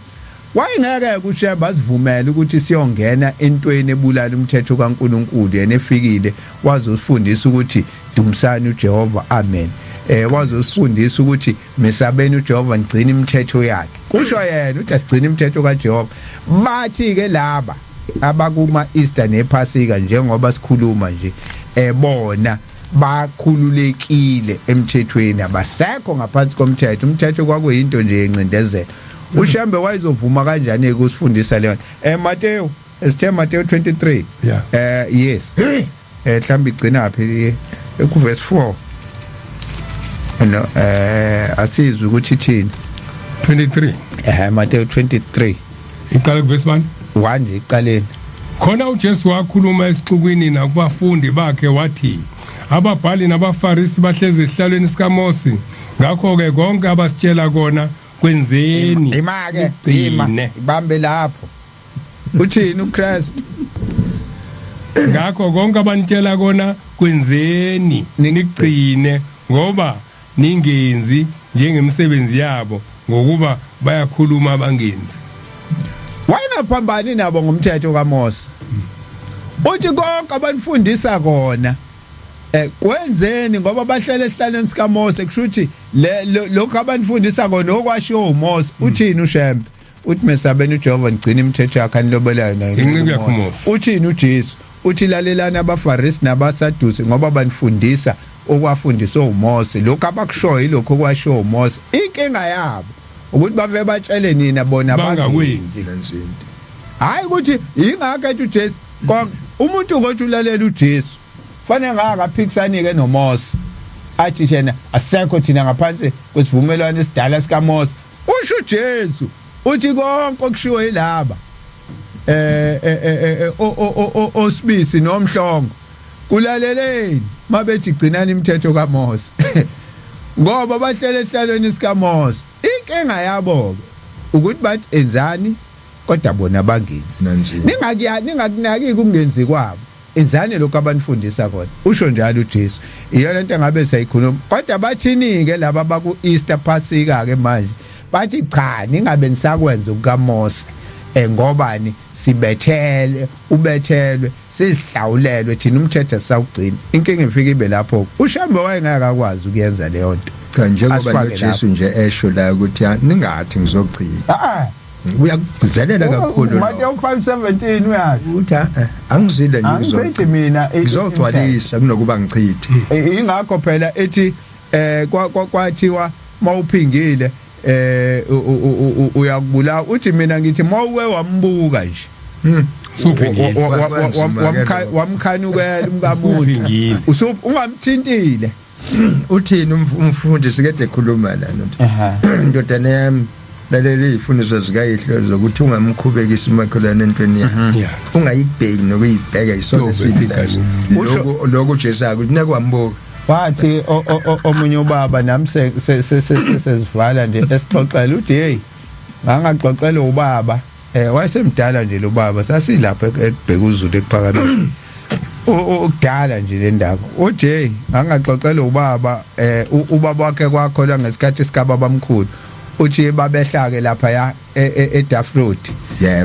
wayengeke kuShembe asivumele ukuthi siyongena entweni ebulala umthetho kaNkuluNkulu yena efikile wazosifundisa ukuthi dumisani uJehova amen wazosifundisa ukuthi mesabeni uJehova ngcina imithetho yakhe kusho yena uthi asigcina imithetho kaJehova bathi ke laba abakuma Easter nePhasika njengoba sikhuluma nje bona bakhululekile emthethweni abasekho ngaphansi komthetho umthetho kwakuyinto nje encindezelo uShembe wayezovuma kanjani ukusifundisa leyo Mateyu esithe Mateyu 23 yes mhlambi igcina phi ekuverse 4 no asizwe ukuthi thini 23 Mateyu 23 iqala kuverse 1 nje iqaleni khona uJesu wakhuluma esixukwini nakubafundi bakhe wathi ababhali nabafarisi bahlezi esihlalweni sikaMose ngakho ke konke abasitshela kona kwenzeni imake ibambe lapho uthini uKristu ngakho konke abanitshela kona kwenzeni nigcine ngoba ningenzi njengemisebenzi yabo ngokuba bayakhuluma abangenzi wayengaphambani nabo ngomthetho kaMose uthi konke abanifundisa kona kwenzeni ngoba bahlele esihlalweni sikaMose kushuthi lokho abanifundisa kona okwashiwo uMose uthini uShembe uthi mesabeni uJehova ngcina imithetho yakhe anilobelayo nayo incike yakho uMose uthini uJesu uthi lalelana abaFarisi nabaSadusi ngoba banifundisa okwafundiswa uMose lokho abakushoyo yilokho okwashiwo uMose inkinga yabo ukuthi bave batshele nina bona bangakwenzi hayi ukuthi ingakho ethi uJesu umuntu ngothi ulalela uJesu fanele ngakaphikisani ke noMose athi thina asekho thina ngaphansi kwesivumelwano esidala sikaMose usho uJesu uthi konke okushiwo yilaba osibisi nomhlongo kulaleleni mabethi gcinani imithetho kaMose ngoba bahlele esihlalweni sikaMose inkinga yabo ukuthi bathi enzani kodwa bona bangenzi ningakunaki kungenzi kwabo enzani lokho abanifundisa khona usho njalo uJesu iyona into engabe sayikhuluma kodwa bathini ke laba baku Easter Phasika ke manje bathi cha ningabe nisakwenza ukaMose ngobani sibethele ubethelwe sihlawulelwe thina umthetho sawugcina inkinga ifika ibe lapho uShambe wayengakakwazi ukuyenza leyo nto njengoba noJesu nje esho la ukuthi ningathi ngizochitha uyakuzelela kakhulu Matthew 5:17 uyazi uthi angizile nje ngizochitha mina ngizogcwalisa kunokuba ngichithe ingakho phela ethi kwathiwa mawuphingile uyakubula uthi mina ngithi mawuwe wambuka nje wamkhanukela umkamuntu ungamthintile uthini umfundi sikade ekhuluma la ndodana yami laleli ifundiso zikayihlo zokuthi ungamkhubekisi umakhelwane entweni yakhe ungayibheki nokuyibheka isona sidlayo lokho Jesu akuthi nakwambuka wathi omunye ubaba nami sesivala nje esixoxela uthi hey ngangaxoxela ubaba wayesemdala nje lo baba sasilapha ekubheka uZulu ekuphakameni ukudala nje le ndaba uthi hey ngangaxoxela ubaba ubaba wakhe kwakhola ngesikhathi sikababa omkhulu uthi babehlake lapha ya eDafroad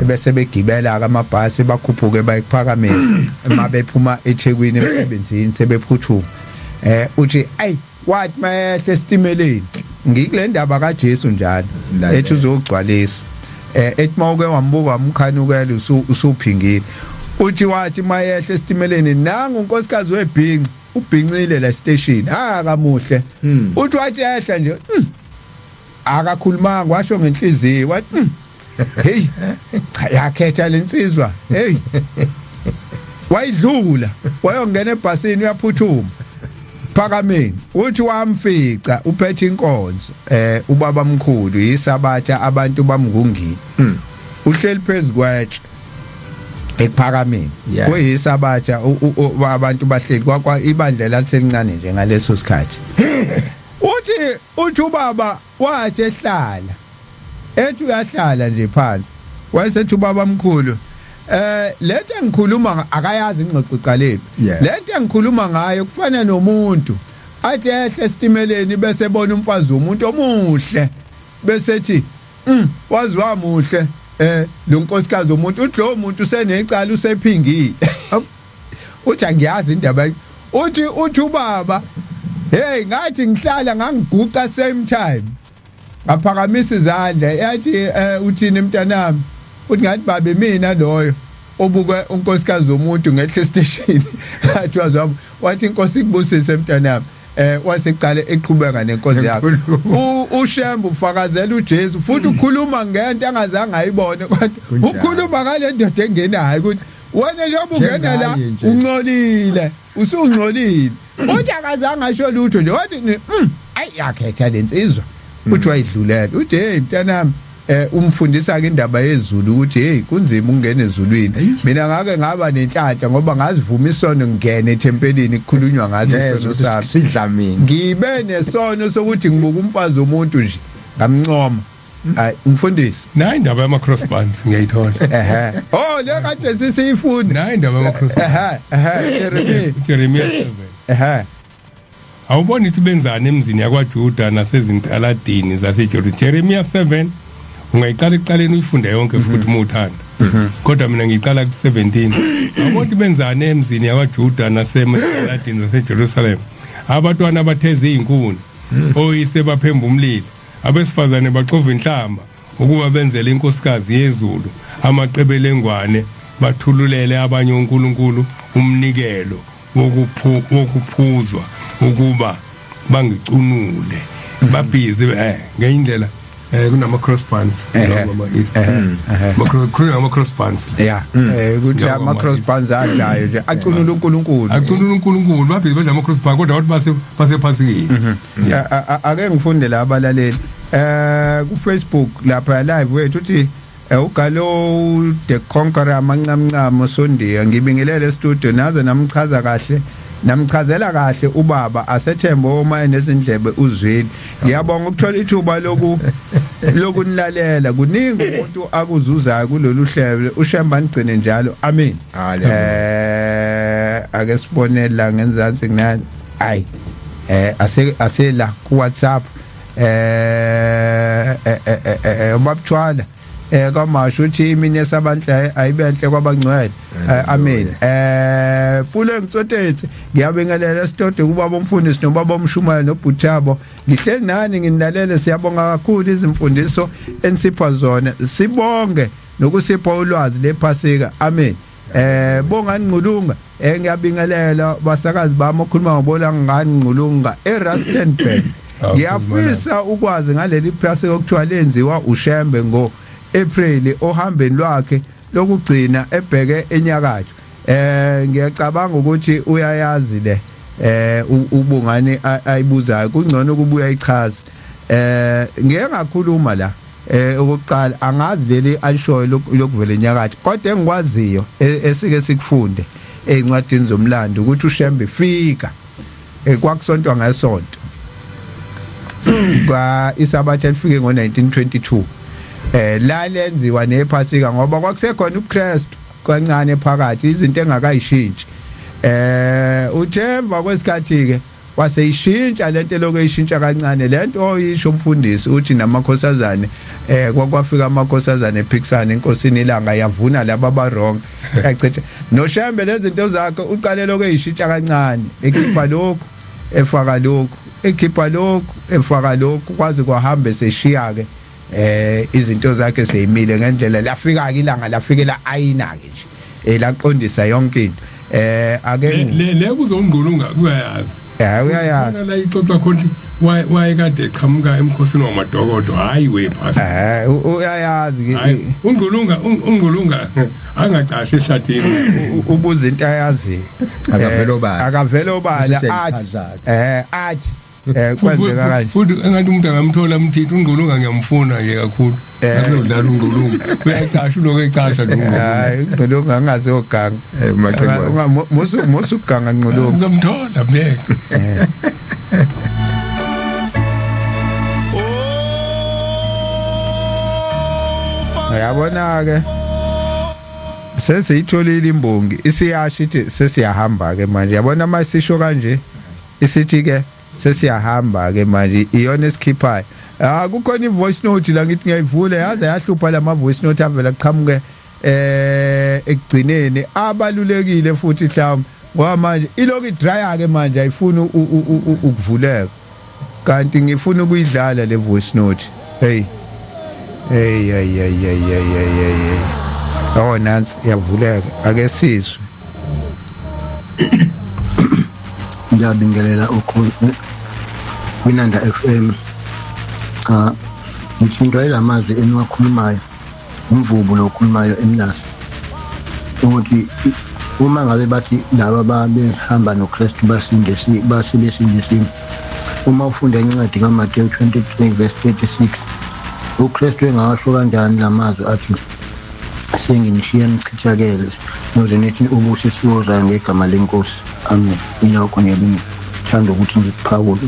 bese begibela amabhasi bakhuphuke bayekuphakameni mabephuma eThekwini emsebenzini sebephuthuma uthi ay wathi mayehle esitimeleni ngikule ndaba kaJesu njalo ethi uzogcwalisa ethi mawuke wambuka umkhanukela usuphingile uthi wathi mayehle esitimeleni nangu unkosikazi weBhinci ubhincile la station akamuhle uthi wathi ehla nje akakhulumanga washo ngenhliziyo wathi hey yakhetha lensizwa hey wayidlula wayongena ebhasini uyaphuthuma phakameni uthi wamfica uphethe inkonzo ubaba mkhulu yisabatha abantu bamngungini uhleli phezukwatshe ekuphakameni kuyisabatha abantu bahleli kwakwa ibandla laselincane nje ngaleso sikhathi uthi ubaba wathi ehlala ethi uyahlala nje phansi wayesethi ubaba mkhulu lento engikhuluma akayazi ingxoxo iqalephi lento engikhuluma ngayo kufana nomuntu athi ehle esitimeleni bese ebona umfazi womuntu omuhle bese ethi wazi wamuhle lo nkosikazi womuntu uthi lo muntu usenecala usephingile uthi angiyazi indaba uthi ubaba hey ngathi ngihlala ngangiguqa same time ngaphakamisa izandla yathi uthini mntanami uthi ngathi babe mina loyo obuka unkosikazi womuntu ngehle station athi wazwa wathi inkosi kubusise mntanami waseqale eqhubeka nenkonzo yakhe uShembe ufakazela uJesu futhi ukhuluma ngento angazange ayibone kwathi ukhuluma ngale ndoda engenayo ukuthi wena njengoba ungena la ungcolile usungcolile uthi akazange asho lutho nje wathi ayi yakhetha lensizwa uthi wayidlulela uthi hey mntanami umfundisa ke indaba yezulu ukuthi hey kunzima ungena ezulwini mina ngake ngaba nenhlanhla ngoba ngazivuma isono ngene ethempelini kukhulunywa ngazo isono sami sidlamini ngibe nesono sokuthi ngibuka umfazi womuntu nje ngamncoma hayi umfundisi nayi indaba yama crossbands ngiyayithola le kade sisifunda nayi indaba yama crossbands Jeremiah 7 awubona ukuthi benzani emzini yakwaJuda nasezintaladini zaseJuda Jeremiah 7 ungayiqala ekuqaleni uyifunde yonke futhi uma uthanda kodwa mina ngiqala ku17 awubona benzani emzini yakwaJuda nasezintaladini zaseJerusalem abatwana batheze izinkuni oyise baphemba umlilo abesifazane baqova inhlamba ukuba benzele inkosikazi yezulu amaqebelengwane bathululele abanye uNkulunkulu umnikelo wokuphuzwa ukuba bangicunule babhizi ngeindlela kunama crossbands noma ama crossbands ukuthi ama crossbands adlayo nje acunula uNkulunkulu babhizi badla ama crossbands kodwa bathi basephasini ake ngifunde la abalaleli ku Facebook lapha live wethu uthi ugalo the conqueror amancamncamo sondiya ngibingelele studio naze namchazela kahle ubaba asethembo uma enezindlebe uzwini ngiyabonga ukuthola ithuba lokunilalela kuningi umuntu akuzuzayo kulolu hlelo uShembe nigcine njalo amen ake sibonela ngenzansi kunani hayi asela ku WhatsApp babthwala kwamasho uthi imini yesabanhla ayibenhle kwabangcwele amen pule ngitsothethe ngiyabingelela sitode kuba bomfundisi nobaba omshumayeli noBhuthabo ngihleli nani nginilalele siyabonga kakhulu izimfundiso ensipha zona sibonge nokusipha ulwazi lephasika amen bonga Nqulunga ngiyabingelela basakazi bami okhuluma ngobola ngani Nqulunga eRustenburg ngiyafisa ukwazi ngaleli phasika okuthiwa lenziwa uShembe ngo April ohambeni lwakhe lokugcina ebheke enyakatho ngiyacabanga ukuthi uyayazi le ubungane ayibuzayo kungcono kubuya ichaza ngeke ngakhuluma la okokuqala angazi leli alishoyo lokuvela enyakatho kodwa engikwaziyo esike sikufunde ezincwadini zomlando ukuthi uShembe fika kwakusontwa ngesonto kwa isabatha elifike ngo1922 la lenziwa nephasika ngoba kwakusekhona uKristu kancane phakathi izinto engakayishintshi uThemba kwesikhathi ke waseyishintsha lento lokuyishintsha kancane lento oyisho umfundisi uthi namakhosazane kwakwafika amakhosazane ePhikisana inkosini ilanga yavuna laba baronke yacetha noShembe lezinto zakhe uqale lokuyishintsha kancane ekhipha lokho efaka lokho ekhipha lokho efaka lokho kwazi kwahamba seshiya ke izinto zakhe seyimile ngendlela lafika ke ilanga lafikela ayina ke nje laqondisa yonke into ake le kuzongqulunga kuyayazi uyayazi la ixoxa khona wayekade eqhamuka emkhosini wamadokodo hayi wephasi uyayazi ungqulunga angacashi ehlathini ubuza into ayazi akavela obala athi kwenzeka kanje futhi engathi umuntu angamthola umthithi ungqulunga ngiyamfuna nje kakhulu asenodlala ungqulunga uyacasha lokho ecasha lo hayi ungqulunga angazoganga musu uganga ngqulunga ngizomthola bheka yabona ke sesiyitholile imbongi isiyasho ithi sesiyahamba ke manje yabona masisho kanje isithi ke sesiyahamba ke manje iyona esikhiphayo kukhona ivoice note la ngithi ngiyayivula yaze yahlupha lama voice note avela qhamuke ekugcineni abalulekile futhi mhlawumbe ngoba manje iloki dryer ke manje ayifuni ukuvuleka kanti ngifuna ukuyidlala le voice note hey oh nansi yavuleka ake sizwe ngiyabingelela ukhulu kwinanda FM ngithindwa ilamazwi eniwakhulumayo umvubo lokhulumayo emlazi ukuthi uma ngabe bathi laba babehamba noKristu basindisini uma ufunda incwadi kaMateyu 23 verse 36 uKristu engawasho kanjani lamazwi athi senginishiya nichithakele noze nithi ubusisiwoza ngegama lenkosi amen ilokho ngelinye thanda ukuthi ngikuphawule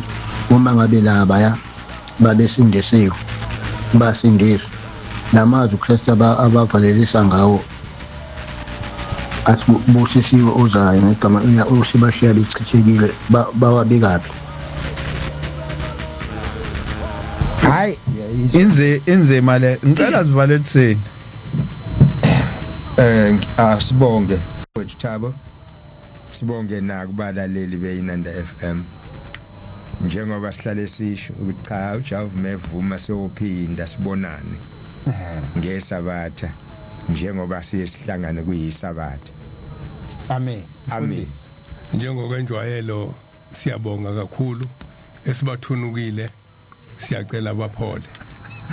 uma ngabe labaya babesindisiwe basindiswa lamazwi uKristu abavalelisa ngawo athi busisiwe ozayo ngegama usibashiya bechithekile bawabekaphi hayi inzima le ngicela sivaletseni asibonge Thabo sibonge nakubalaleli beyinanda FM njengoba sihlale sisho ukuthi cha uJavu mevuma siyophinda sibonane ngesabatha njengoba sihlangane kuyisabatha amen njengokwenjwayelo siyabonga kakhulu esibathunukile siyacela abaphole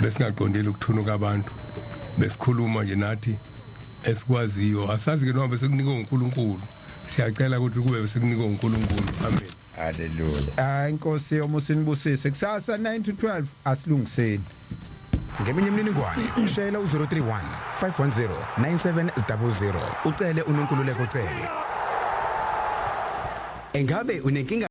besingaqondile ukuthunuka abantu besikhuluma nje nathi esikwaziyo asazi ke noma sekunika uNkulunkulu siyacela ukuthi kube sekunika uNkulunkulu amen haleluya inkosi yomusinibusise kusasa 9 to 12 asilungiseni ngeminye imininingwane shayela u031 510 9700 ucele uNonkululeko cele engabe unenkinga